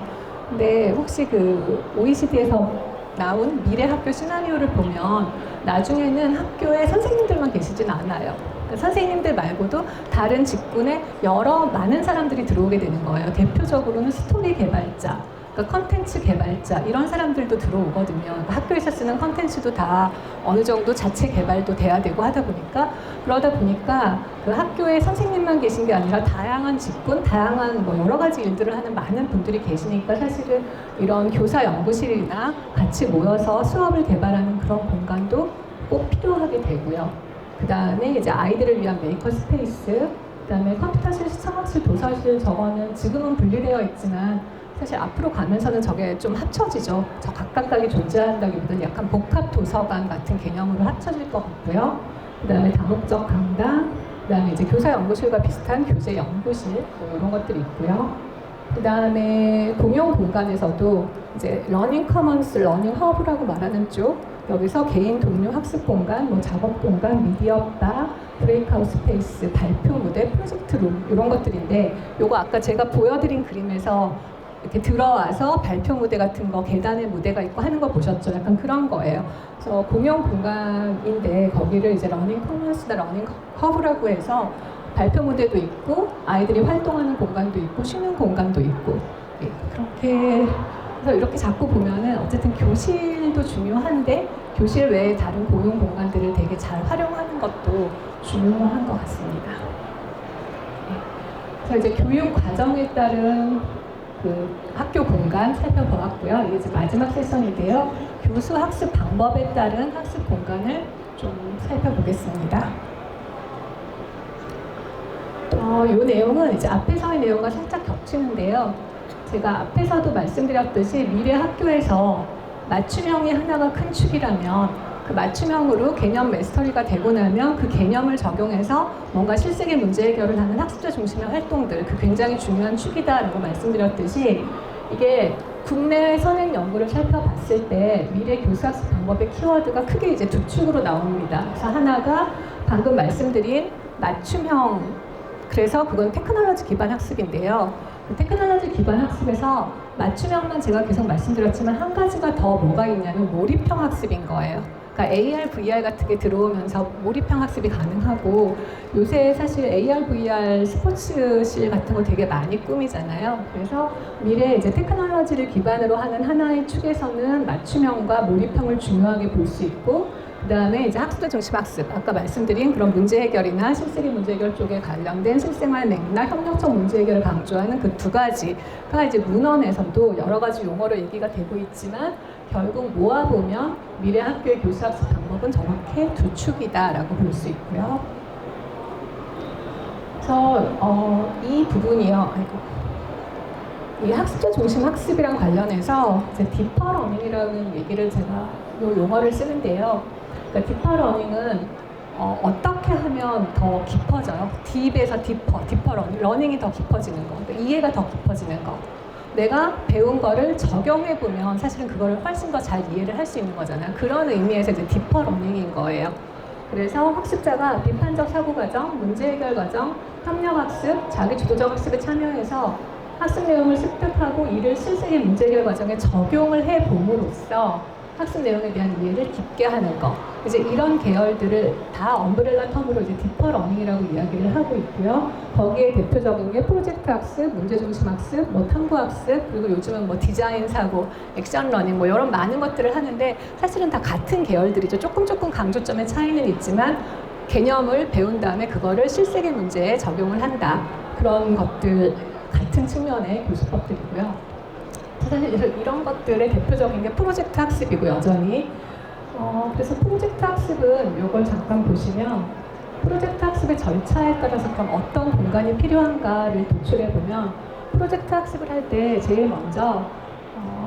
근데 혹시 그 OECD에서 나온 미래 학교 시나리오를 보면 나중에는 학교에 선생님들만 계시진 않아요. 선생님들 말고도 다른 직군에 많은 사람들이 들어오게 되는 거예요. 대표적으로는 스토리 개발자, 그러니까 컨텐츠 개발자, 이런 사람들도 들어오거든요. 그러니까 학교에서 쓰는 컨텐츠도 다 어느 정도 자체 개발도 돼야 되고 하다 보니까, 그러다 보니까 그 학교에 선생님만 계신 게 아니라 다양한 직군, 다양한 뭐 여러 가지 일들을 하는 많은 분들이 계시니까 사실은 이런 교사 연구실이나 같이 모여서 수업을 개발하는 그런 공간도 꼭 필요하게 되고요. 그 다음에 이제 아이들을 위한 메이커 스페이스, 그 다음에 컴퓨터실, 시청학실, 도서실, 저거는 지금은 분리되어 있지만 사실 앞으로 가면서는 저게 좀 합쳐지죠. 저 각각각이 존재한다기보다는 약간 복합 도서관 같은 개념으로 합쳐질 것 같고요. 그 다음에 다목적 강당, 그 다음에 이제 교사 연구실과 비슷한 교재 연구실, 뭐 이런 것들이 있고요. 그 다음에 공용 공간에서도 이제 러닝 커먼스, 러닝 허브라고 말하는 쪽, 여기서 개인 동료 학습 공간, 뭐 작업 공간, 미디어 바, 브레이크아웃 스페이스, 발표 무대, 프로젝트 룸, 이런 것들인데, 요거 아까 제가 보여드린 그림에서 이렇게 들어와서 발표 무대 같은 거, 계단에 무대가 있고 하는 거 보셨죠? 약간 그런 거예요. 그래서 공용 공간인데 거기를 이제 러닝 커먼스나 러닝 허브라고 해서 발표 무대도 있고 아이들이 활동하는 공간도 있고 쉬는 공간도 있고, 예, 그렇게 그래서 이렇게 자꾸 보면은 어쨌든 교실도 중요한데 교실 외에 다른 공용 공간들을 되게 잘 활용하는 것도 중요한 것 같습니다. 예. 그래서 이제 교육 과정에 따른 그 학교 공간 살펴보았고요. 이게 이제 마지막 세션인데요. 교수 학습 방법에 따른 학습 공간을 좀 살펴보겠습니다. 이 내용은 이제 앞에서의 내용과 살짝 겹치는데요. 제가 앞에서도 말씀드렸듯이 미래 학교에서 맞춤형이 하나가 큰 축이라면 그 맞춤형으로 개념 마스터리가 되고 나면 그 개념을 적용해서 뭔가 실생의 문제 해결을 하는 학습자 중심의 활동들, 그 굉장히 중요한 축이다라고 말씀드렸듯이 이게 국내 선행 연구를 살펴봤을 때 미래 교수학습 방법의 키워드가 크게 이제 두 축으로 나옵니다. 그래서 하나가 방금 말씀드린 맞춤형 그래서 그건 테크놀로지 기반 학습인데요. 그 테크놀로지 기반 학습에서 맞춤형만 제가 계속 말씀드렸지만 한 가지가 더 뭐가 있냐면 몰입형 학습인 거예요. 그러니까 AR, VR 같은 게 들어오면서 몰입형 학습이 가능하고 요새 사실 AR, VR 스포츠실 같은 거 되게 많이 꾸미잖아요. 그래서 미래 이제 테크놀로지를 기반으로 하는 하나의 축에서는 맞춤형과 몰입형을 중요하게 볼 수 있고 그 다음에 이제 학습자 중심 학습, 아까 말씀드린 그런 문제 해결이나 실생활 문제 해결 쪽에 관련된 실생활 맥락, 협력적 문제 해결을 강조하는 그 두 가지가 이제 문헌에서도 여러 가지 용어로 얘기가 되고 있지만 결국 모아보면 미래 학교의 교수 학습 방법은 저렇게 두 축이다라고 볼 수 있고요. 그래서 이 부분이요. 이 학습자 중심 학습이랑 관련해서 이제 디퍼 러닝이라는 얘기를 제가 요 용어를 쓰는데요. 그러니까 디퍼 러닝은 어떻게 하면 더 깊어져요? 딥에서 디퍼 러닝이 더 깊어지는 거, 그러니까 이해가 더 깊어지는 거. 내가 배운 거를 적용해 보면 사실은 그거를 훨씬 더 잘 이해를 할 수 있는 거잖아요. 그런 의미에서 이제 디퍼 러닝인 거예요. 그래서 학습자가 비판적 사고 과정, 문제 해결 과정, 협력 학습, 자기 주도적 학습에 참여해서 학습 내용을 습득하고 이를 실생의 문제 해결 과정에 적용을 해 봄으로써 학습 내용에 대한 이해를 깊게 하는 거. 이제 이런 계열들을 다 엄브렐라 텀으로 이제 디퍼 러닝이라고 이야기를 하고 있고요. 거기에 대표적인 게 프로젝트 학습, 문제 중심 학습, 뭐 탐구 학습, 그리고 요즘은 뭐 디자인 사고, 액션 러닝 뭐 이런 많은 것들을 하는데 사실은 다 같은 계열들이죠. 조금 강조점의 차이는 있지만 개념을 배운 다음에 그거를 실생의 문제에 적용을 한다. 그런 것들 같은 측면의 교수법들이고요. 사실 이런 것들의 대표적인 게 프로젝트 학습이고 여전히 그래서 프로젝트 학습은 이걸 잠깐 보시면 프로젝트 학습의 절차에 따라서 그럼 어떤 공간이 필요한가를 도출해 보면 프로젝트 학습을 할 때 제일 먼저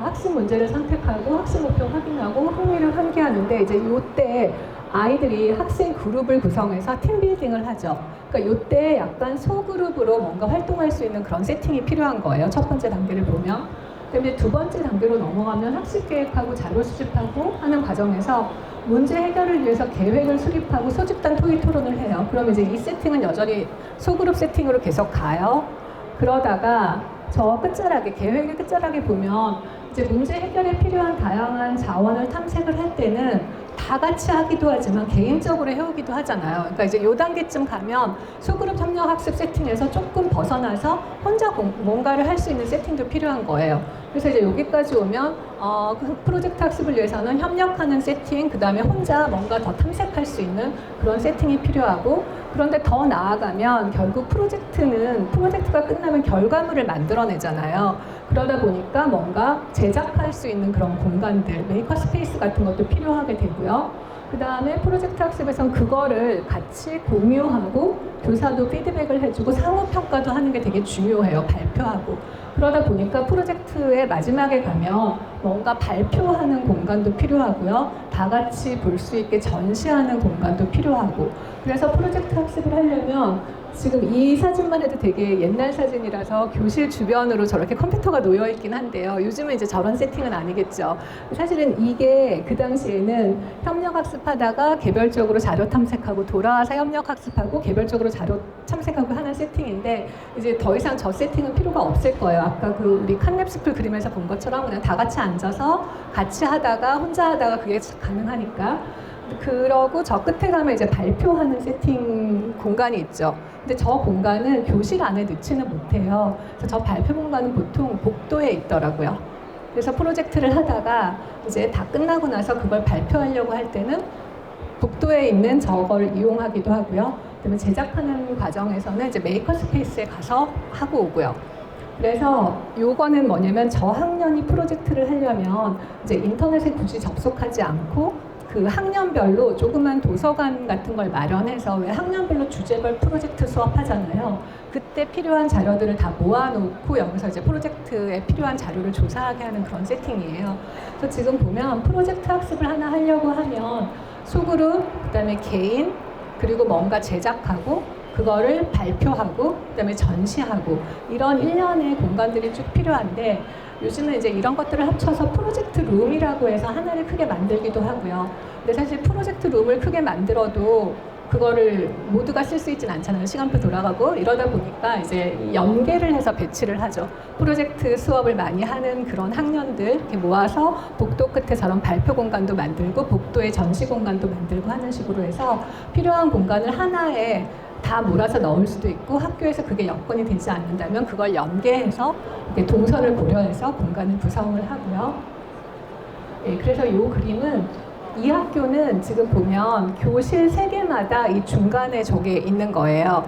학습 문제를 선택하고 학습 목표 확인하고 흥미를 환기하는데 이제 이때 아이들이 학생 그룹을 구성해서 팀 빌딩을 하죠. 그러니까 이때 약간 소그룹으로 뭔가 활동할 수 있는 그런 세팅이 필요한 거예요. 첫 번째 단계를 보면. 그다음에 두 번째 단계로 넘어가면 학습 계획하고 자료 수집하고 하는 과정에서 문제 해결을 위해서 계획을 수립하고 소집단 토의 토론을 해요. 그러면 이제 이 세팅은 여전히 소그룹 세팅으로 계속 가요. 그러다가 저 끝자락에 계획의 끝자락에 보면 이제 문제 해결에 필요한 다양한 자원을 탐색을 할 때는 다 같이 하기도 하지만 개인적으로 해오기도 하잖아요. 그러니까 이제 요 단계쯤 가면 소그룹 협력 학습 세팅에서 조금 벗어나서 혼자 뭔가를 할 수 있는 세팅도 필요한 거예요. 그래서 이제 여기까지 오면 그 프로젝트 학습을 위해서는 협력하는 세팅, 그 다음에 혼자 뭔가 더 탐색할 수 있는 그런 세팅이 필요하고 그런데 더 나아가면 결국 프로젝트가 끝나면 결과물을 만들어내잖아요. 그러다 보니까 뭔가 제작할 수 있는 그런 공간들, 메이커 스페이스 같은 것도 필요하게 되고요. 그 다음에 프로젝트 학습에선 그거를 같이 공유하고 교사도 피드백을 해주고 상호평가도 하는 게 되게 중요해요. 발표하고. 그러다 보니까 프로젝트의 마지막에 가면 뭔가 발표하는 공간도 필요하고요. 다 같이 볼 수 있게 전시하는 공간도 필요하고. 그래서 프로젝트 학습을 하려면 지금 이 사진만 해도 되게 옛날 사진이라서 교실 주변으로 저렇게 컴퓨터가 놓여 있긴 한데요. 요즘은 이제 저런 세팅은 아니겠죠. 사실은 이게 그 당시에는 협력 학습하다가 개별적으로 자료 탐색하고 돌아와서 협력 학습하고 개별적으로 자료 탐색하고 하는 세팅인데 이제 더 이상 저 세팅은 필요가 없을 거예요. 아까 그 우리 칸랩스쿨 그림에서 본 것처럼 그냥 다 같이 앉아서 같이 하다가 혼자 하다가 그게 가능하니까 그러고 저 끝에 가면 이제 발표하는 세팅 공간이 있죠. 근데 저 공간은 교실 안에 넣지는 못해요. 그래서 저 발표 공간은 보통 복도에 있더라고요. 그래서 프로젝트를 하다가 이제 다 끝나고 나서 그걸 발표하려고 할 때는 복도에 있는 저걸 이용하기도 하고요. 그다음에 제작하는 과정에서는 이제 메이커 스페이스에 가서 하고 오고요. 그래서 요거는 뭐냐면 저 학년이 프로젝트를 하려면 이제 인터넷에 굳이 접속하지 않고 그 학년별로 조그만 도서관 같은 걸 마련해서 왜 학년별로 주제별 프로젝트 수업하잖아요. 그때 필요한 자료들을 다 모아놓고 여기서 이제 프로젝트에 필요한 자료를 조사하게 하는 그런 세팅이에요. 그래서 지금 보면 프로젝트 학습을 하나 하려고 하면 소그룹, 그다음에 개인, 그리고 뭔가 제작하고 그거를 발표하고 그다음에 전시하고 이런 일련의 공간들이 쭉 필요한데 요즘은 이제 이런 것들을 합쳐서 프로젝트 룸이라고 해서 하나를 크게 만들기도 하고요. 근데 사실 프로젝트 룸을 크게 만들어도 그거를 모두가 쓸 수 있진 않잖아요. 시간표 돌아가고 이러다 보니까 이제 연계를 해서 배치를 하죠. 프로젝트 수업을 많이 하는 그런 학년들 이렇게 모아서 복도 끝에 저런 발표 공간도 만들고 복도에 전시 공간도 만들고 하는 식으로 해서 필요한 공간을 하나에 다 몰아서 넣을 수도 있고 학교에서 그게 여건이 되지 않는다면 그걸 연계해서 이렇게 동선을 고려해서 공간을 구성을 하고요. 예, 그래서 이 그림은 이 학교는 지금 보면 교실 3개마다 이 중간에 저게 있는 거예요.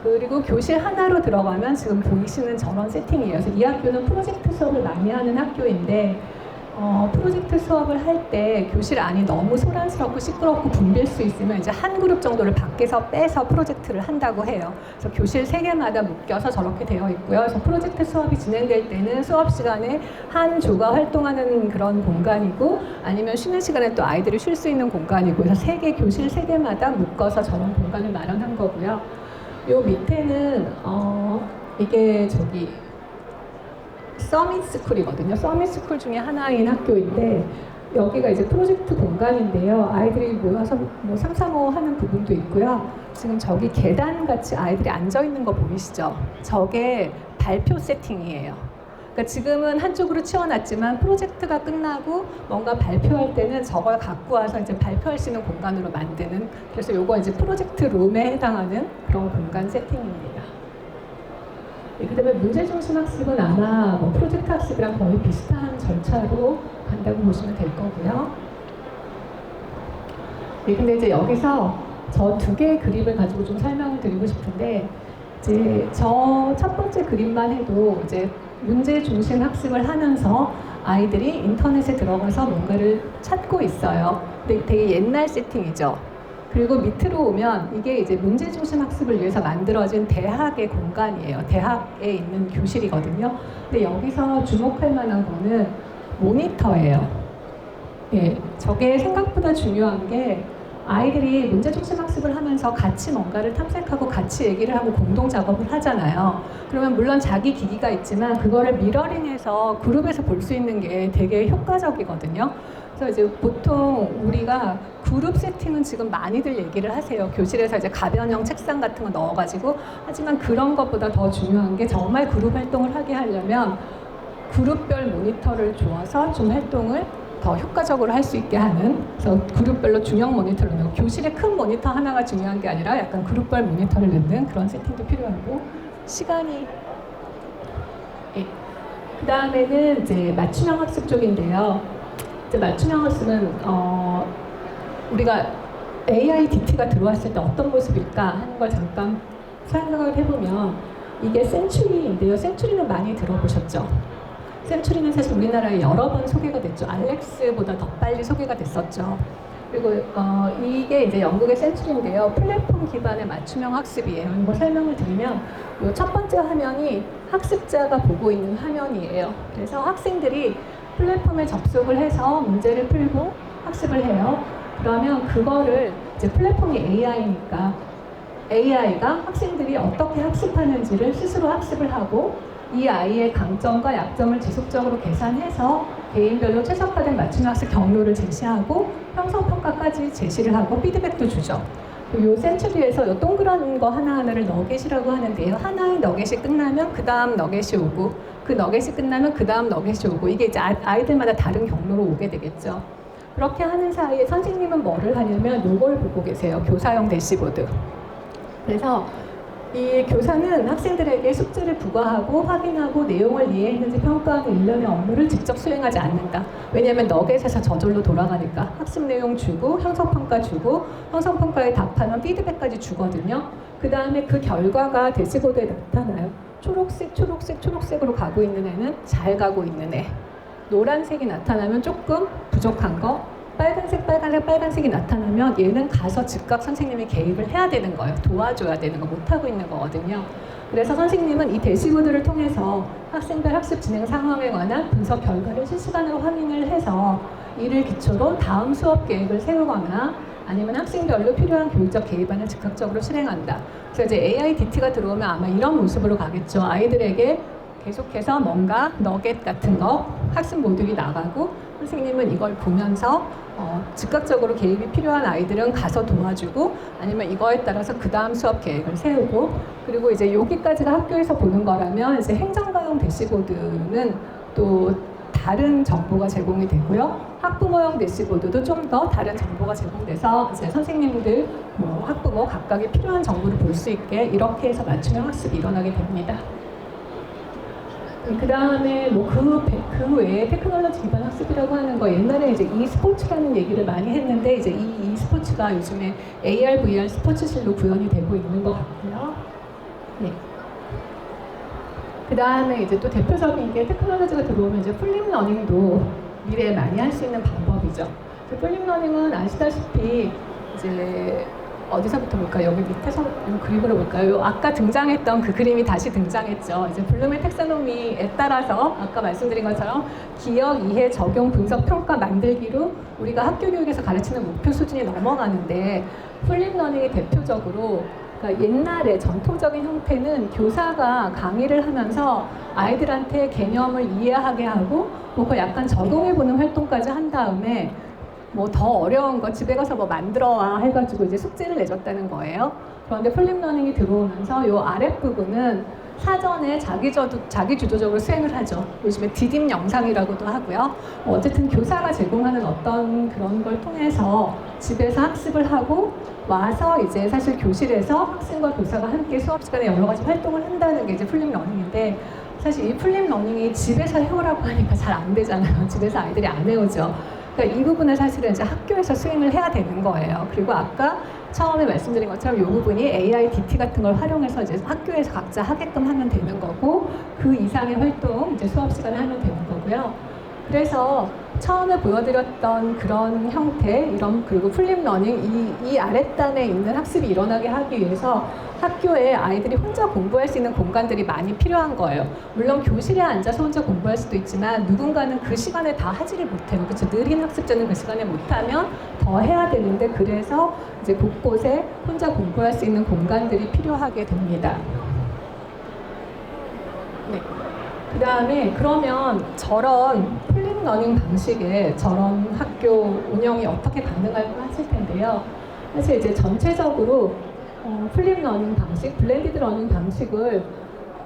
그리고 교실 하나로 들어가면 지금 보이시는 저런 세팅이에요. 그래서 이 학교는 프로젝트 수업을 많이 하는 학교인데 프로젝트 수업을 할 때 교실 안이 너무 소란스럽고 시끄럽고 붐빌 수 있으면 이제 한 그룹 정도를 밖에서 빼서 프로젝트를 한다고 해요. 그래서 교실 3개마다 묶여서 저렇게 되어 있고요. 그래서 프로젝트 수업이 진행될 때는 수업 시간에 한 조가 활동하는 그런 공간이고 아니면 쉬는 시간에 또 아이들이 쉴 수 있는 공간이고 그래서 교실 3개마다 묶어서 저런 공간을 마련한 거고요. 요 밑에는 이게 저기 서밋스쿨이거든요. 서밋스쿨 중에 하나인 학교인데 여기가 이제 프로젝트 공간인데요. 아이들이 모여서 뭐 335 하는 부분도 있고요. 지금 저기 계단같이 아이들이 앉아있는 거 보이시죠? 저게 발표 세팅이에요. 그러니까 지금은 한쪽으로 치워놨지만 프로젝트가 끝나고 뭔가 발표할 때는 저걸 갖고 와서 이제 발표할 수 있는 공간으로 만드는 그래서 요거 이제 프로젝트 룸에 해당하는 그런 공간 세팅입니다. 그 다음에 문제중심 학습은 아마 뭐 프로젝트 학습이랑 거의 비슷한 절차로 간다고 보시면 될 거고요. 네, 근데 이제 여기서 저 2개의 그림을 가지고 좀 설명을 드리고 싶은데 이제 저 첫 번째 그림만 해도 이제 문제중심 학습을 하면서 아이들이 인터넷에 들어가서 뭔가를 찾고 있어요. 근데 되게 옛날 세팅이죠. 그리고 밑으로 오면 이게 이제 문제중심 학습을 위해서 만들어진 대학의 공간이에요. 대학에 있는 교실이거든요. 근데 여기서 주목할 만한 거는 모니터예요. 예, 저게 생각보다 중요한 게 아이들이 문제중심 학습을 하면서 같이 뭔가를 탐색하고 같이 얘기를 하고 공동 작업을 하잖아요. 그러면 물론 자기 기기가 있지만 그거를 미러링해서 그룹에서 볼 수 있는 게 되게 효과적이거든요. 그래서 이제 보통 우리가 그룹 세팅은 지금 많이들 얘기를 하세요. 교실에서 이제 가변형 책상 같은 거 넣어가지고 하지만 그런 것보다 더 중요한 게 정말 그룹 활동을 하게 하려면 그룹별 모니터를 주어서 좀 활동을 더 효과적으로 할 수 있게 하는 그래서 그룹별로 중형 모니터를 넣고 교실에 큰 모니터 하나가 중요한 게 아니라 약간 그룹별 모니터를 넣는 그런 세팅도 필요하고 시간이 예. 그 다음에는 이제 맞춤형 학습 쪽인데요. 이제 맞춤형 학습은 우리가 AIDT가 들어왔을 때 어떤 모습일까 하는 걸 잠깐 생각을 해보면 이게 센츄리인데요. 센츄리는 많이 들어보셨죠? 센츄리는 사실 우리나라에 여러 번 소개가 됐죠. 알렉스보다 더 빨리 소개가 됐었죠. 그리고 이게 이제 영국의 센츄리인데요. 플랫폼 기반의 맞춤형 학습이에요. 이거 설명을 드리면 이 첫 번째 화면이 학습자가 보고 있는 화면이에요. 그래서 학생들이 플랫폼에 접속을 해서 문제를 풀고 학습을 해요. 그러면 그거를 이제 플랫폼이 AI니까 AI가 학생들이 어떻게 학습하는지를 스스로 학습을 하고 이 아이의 강점과 약점을 지속적으로 계산해서 개인별로 최적화된 맞춤 학습 경로를 제시하고 형성평가까지 제시를 하고 피드백도 주죠. 이 센츄리에서 이 동그란 거 하나하나를 너겟이라고 하는데요. 하나의 너겟이 끝나면 그 다음 너겟이 오고 그 너겟이 끝나면 그 다음 너겟이 오고 이게 이제 아이들마다 다른 경로로 오게 되겠죠. 그렇게 하는 사이에 선생님은 뭐를 하냐면 이걸 보고 계세요. 교사용 대시보드. 그래서 이 교사는 학생들에게 숙제를 부과하고 확인하고 내용을 이해했는지 평가하는 일련의 업무를 직접 수행하지 않는다. 왜냐하면 너겟에서 저절로 돌아가니까 학습 내용 주고 형성평가 주고 형성평가에 답하면 피드백까지 주거든요. 그 다음에 그 결과가 대시보드에 나타나요. 초록색, 초록색, 초록색으로 가고 있는 애는 잘 가고 있는 애. 노란색이 나타나면 조금 부족한 거. 빨간색, 빨간색, 빨간색이 나타나면 얘는 가서 즉각 선생님이 개입을 해야 되는 거예요. 도와줘야 되는 거, 못하고 있는 거거든요. 그래서 선생님은 이 대시보드를 통해서 학생별 학습 진행 상황에 관한 분석 결과를 실시간으로 확인을 해서 이를 기초로 다음 수업 계획을 세우거나 아니면 학생별로 필요한 교육적 개입안을 즉각적으로 실행한다. 그래서 이제 AIDT가 들어오면 아마 이런 모습으로 가겠죠. 아이들에게 계속해서 뭔가 너겟 같은 거 학습 모듈이 나가고 선생님은 이걸 보면서 즉각적으로 개입이 필요한 아이들은 가서 도와주고 아니면 이거에 따라서 그 다음 수업 계획을 세우고 그리고 이제 여기까지가 학교에서 보는 거라면 이제 행정가용 대시보드는 또 다른 정보가 제공이 되고요. 학부모용 대시보드도 좀 더 다른 정보가 제공돼서 이제 선생님들, 학부모 각각의 필요한 정보를 볼 수 있게 이렇게 해서 맞춤형 학습이 일어나게 됩니다. 그 다음에 그 외에 테크놀로지 기반 학습이라고 하는 거 옛날에 이제 e스포츠라는 얘기를 많이 했는데 이제 이 e스포츠가 요즘에 AR, VR 스포츠실로 구현이 되고 있는 것 같고요. 네. 그 다음에 이제 또 대표적인 게 테크놀로지가 들어오면 이제 풀립 러닝도 미래에 많이 할 수 있는 방법이죠. 풀립 러닝은 아시다시피 이제 어디서부터 볼까요? 여기 밑에서 그림으로 볼까요? 아까 등장했던 그 그림이 다시 등장했죠. 이제 블룸의 텍사노미에 따라서 아까 말씀드린 것처럼 기억, 이해, 적용, 분석, 평가, 만들기로 우리가 학교 교육에서 가르치는 목표 수준이 넘어가는데 풀립 러닝이 대표적으로 그러니까 옛날에 전통적인 형태는 교사가 강의를 하면서 아이들한테 개념을 이해하게 하고 그걸 약간 적용해보는 활동까지 한 다음에 더 어려운 거 집에 가서 만들어 와 해가지고 이제 숙제를 내줬다는 거예요. 그런데 풀립 러닝이 들어오면서 요 아랫부분은 사전에 자기주도적으로 수행을 하죠. 요즘에 디딤 영상이라고도 하고요. 어쨌든 교사가 제공하는 어떤 그런 걸 통해서 집에서 학습을 하고 와서 이제 사실 교실에서 학생과 교사가 함께 수업 시간에 여러 가지 활동을 한다는 게 이제 풀립 러닝인데 사실 이 풀립 러닝이 집에서 해오라고 하니까 잘 안 되잖아요. 집에서 아이들이 안 해오죠. 그러니까 이 부분을 사실은 이제 학교에서 수행을 해야 되는 거예요. 그리고 아까 처음에 말씀드린 것처럼 이 부분이 AI, DT 같은 걸 활용해서 이제 학교에서 각자 하게끔 하면 되는 거고 그 이상의 활동 이제 수업 시간에 하면 되는 거고요. 그래서 처음에 보여드렸던 그런 형태, 그리고 풀립 러닝 이 아랫단에 있는 학습이 일어나게 하기 위해서 학교에 아이들이 혼자 공부할 수 있는 공간들이 많이 필요한 거예요. 물론 교실에 앉아서 혼자 공부할 수도 있지만 누군가는 그 시간에 다 하지를 못해요. 그렇죠? 느린 학습자는 그 시간에 못하면 더 해야 되는데 그래서 이제 곳곳에 혼자 공부할 수 있는 공간들이 필요하게 됩니다. 네. 그 다음에 그러면 저런 풀립 러닝 방식의 저런 학교 운영이 어떻게 가능할까 하실 텐데요. 사실 이제 전체적으로 풀립 러닝 방식, 블렌디드 러닝 방식을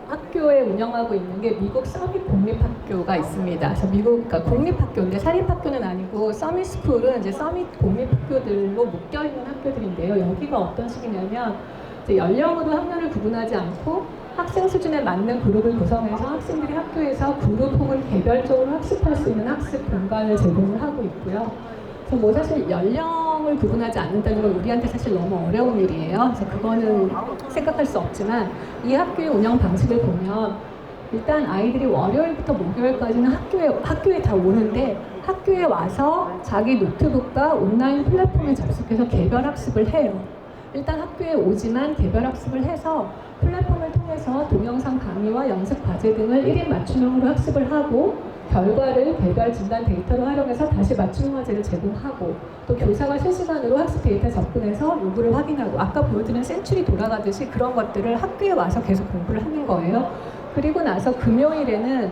학교에 운영하고 있는 게 미국 서밋 공립학교가 있습니다. 그래서 미국 그러니까 공립학교인데 사립학교는 아니고 서밋 스쿨은 이제 서밋 공립학교들로 묶여 있는 학교들인데요. 여기가 어떤 식이냐면 이제 연령으로 학년을 구분하지 않고 학생 수준에 맞는 그룹을 구성해서 학생들이 학교에서 그룹 혹은 개별적으로 학습할 수 있는 학습 공간을 제공을 하고 있고요. 그래서 사실 연령을 구분하지 않는다는 건 우리한테 사실 너무 어려운 일이에요. 그래서 그거는 생각할 수 없지만 이 학교의 운영 방식을 보면 일단 아이들이 월요일부터 목요일까지는 학교에 다 오는데 학교에 와서 자기 노트북과 온라인 플랫폼에 접속해서 개별 학습을 해요. 일단 학교에 오지만 개별 학습을 해서 플랫폼을 통해서 동영상 강의와 연습 과제 등을 1인 맞춤형으로 학습을 하고 결과를 개별 진단 데이터로 활용해서 다시 맞춤형 과제를 제공하고 또 교사가 실시간으로 학습 데이터 접근해서 요구를 확인하고 아까 보여드린 센츄리 돌아가듯이 그런 것들을 학교에 와서 계속 공부를 하는 거예요. 그리고 나서 금요일에는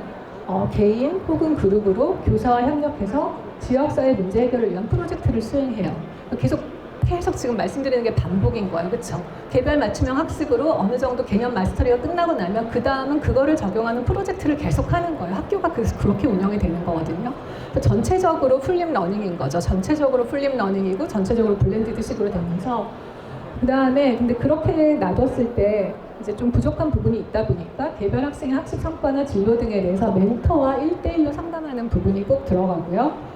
개인 혹은 그룹으로 교사와 협력해서 지역사회 문제 해결을 위한 프로젝트를 수행해요. 계속 지금 말씀드리는 게 반복인 거예요. 그렇죠? 개별 맞춤형 학습으로 어느 정도 개념 마스터리가 끝나고 나면 그 다음은 그거를 적용하는 프로젝트를 계속 하는 거예요. 학교가 그렇게 운영이 되는 거거든요. 전체적으로 풀립 러닝인 거죠. 전체적으로 풀립 러닝이고 전체적으로 블렌디드 식으로 되면서 그 다음에 근데 그렇게 놔뒀을 때 이제 좀 부족한 부분이 있다 보니까 개별 학생의 학습 성과나 진로 등에 대해서 멘토와 1대1로 상담하는 부분이 꼭 들어가고요.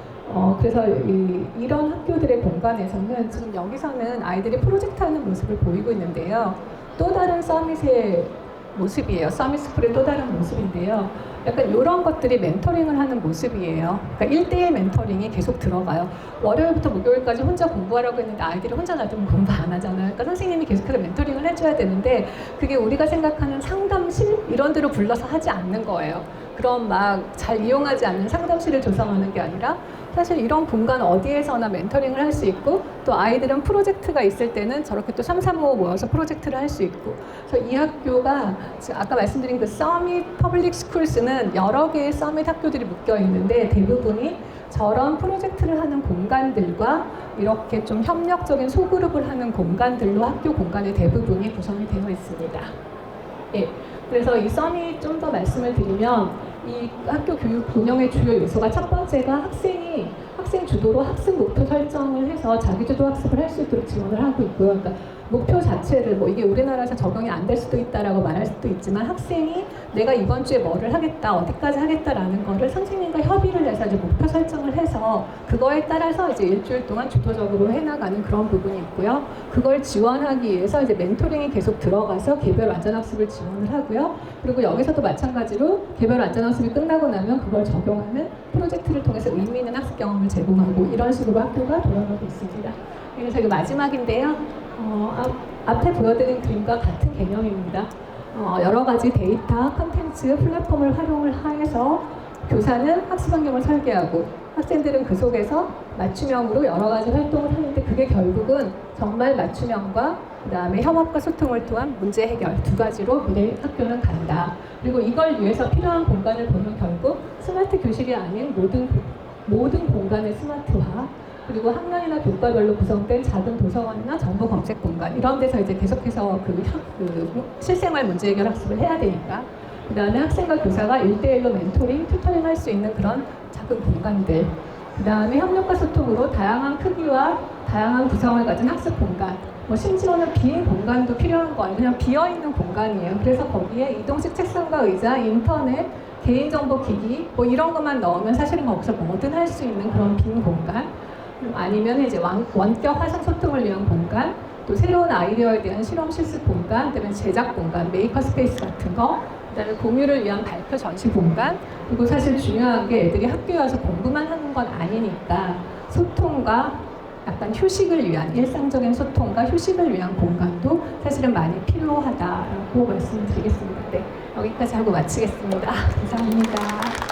그래서 이런 학교들의 공간에서는 지금 여기서는 아이들이 프로젝트하는 모습을 보이고 있는데요. 또 다른 서밋의 모습이에요. 서밋 스쿨의 또 다른 모습인데요. 약간 이런 것들이 멘토링을 하는 모습이에요. 그러니까 1대1 멘토링이 계속 들어가요. 월요일부터 목요일까지 혼자 공부하라고 했는데 아이들이 혼자 놔두면 공부 안 하잖아요. 그러니까 선생님이 계속해서 멘토링을 해줘야 되는데 그게 우리가 생각하는 상담실 이런 데로 불러서 하지 않는 거예요. 그런 막 잘 이용하지 않는 상담실을 조성하는 게 아니라 사실 이런 공간 어디에서나 멘토링을 할 수 있고 또 아이들은 프로젝트가 있을 때는 저렇게 또 3, 3, 5 모여서 프로젝트를 할 수 있고 그래서 이 학교가 지금 아까 말씀드린 그 서밋 퍼블릭 스쿨스는 여러 개의 서밋 학교들이 묶여 있는데 대부분이 저런 프로젝트를 하는 공간들과 이렇게 좀 협력적인 소그룹을 하는 공간들로 학교 공간의 대부분이 구성이 되어 있습니다. 예, 그래서 이 서밋 좀 더 말씀을 드리면 이 학교 교육 운영의 주요 요소가 첫 번째가 학생이 학생 주도로 학습 목표 설정을 해서 자기주도 학습을 할 수 있도록 지원을 하고 있고요. 그러니까 목표 자체를 뭐 이게 우리나라에서 적용이 안 될 수도 있다라고 말할 수도 있지만 학생이 내가 이번 주에 뭐를 하겠다, 어디까지 하겠다라는 거를 선생님과 협의를 해서 이제 목표 설정을 해서 그거에 따라서 이제 일주일 동안 주도적으로 해나가는 그런 부분이 있고요. 그걸 지원하기 위해서 이제 멘토링이 계속 들어가서 개별 완전학습을 지원을 하고요. 그리고 여기서도 마찬가지로 개별 완전학습이 끝나고 나면 그걸 적용하는 프로젝트를 통해서 의미 있는 학습 경험을 제공하고 이런 식으로 학교가 돌아가고 있습니다. 그래서 이거 마지막인데요. 앞에 보여드린 그림과 같은 개념입니다. 여러 가지 데이터, 컨텐츠, 플랫폼을 활용을 해서 교사는 학습 환경을 설계하고 학생들은 그 속에서 맞춤형으로 여러 가지 활동을 하는데 그게 결국은 정말 맞춤형과 그 다음에 협업과 소통을 통한 문제 해결 두 가지로 미래 학교는 간다. 그리고 이걸 위해서 필요한 공간을 보면 결국 스마트 교실이 아닌 모든 공간의 스마트화 그리고 학년이나 교과별로 구성된 작은 도서관이나 정보 검색 공간 이런 데서 이제 계속해서 그 실생활 문제 해결 학습을 해야 되니까 그 다음에 학생과 교사가 1대1로 멘토링, 튜터링 할 수 있는 그런 작은 공간들 그 다음에 협력과 소통으로 다양한 크기와 다양한 구성을 가진 학습 공간 뭐 심지어는 빈 공간도 필요한 거 아니에요. 그냥 비어있는 공간이에요. 그래서 거기에 이동식 책상과 의자, 인터넷, 개인정보 기기 뭐 이런 것만 넣으면 사실은 거기서 뭐든 할 수 있는 그런 빈 공간 아니면 이제 원격 화상 소통을 위한 공간, 또 새로운 아이디어에 대한 실험 실습 공간, 그다음에 제작 공간, 메이커 스페이스 같은 거, 그다음에 공유를 위한 발표 전시 공간, 그리고 사실 중요한 게 애들이 학교에 와서 공부만 하는 건 아니니까 소통과 약간 휴식을 위한 일상적인 소통과 휴식을 위한 공간도 사실은 많이 필요하다라고 말씀드리겠습니다. 네, 여기까지 하고 마치겠습니다. 감사합니다.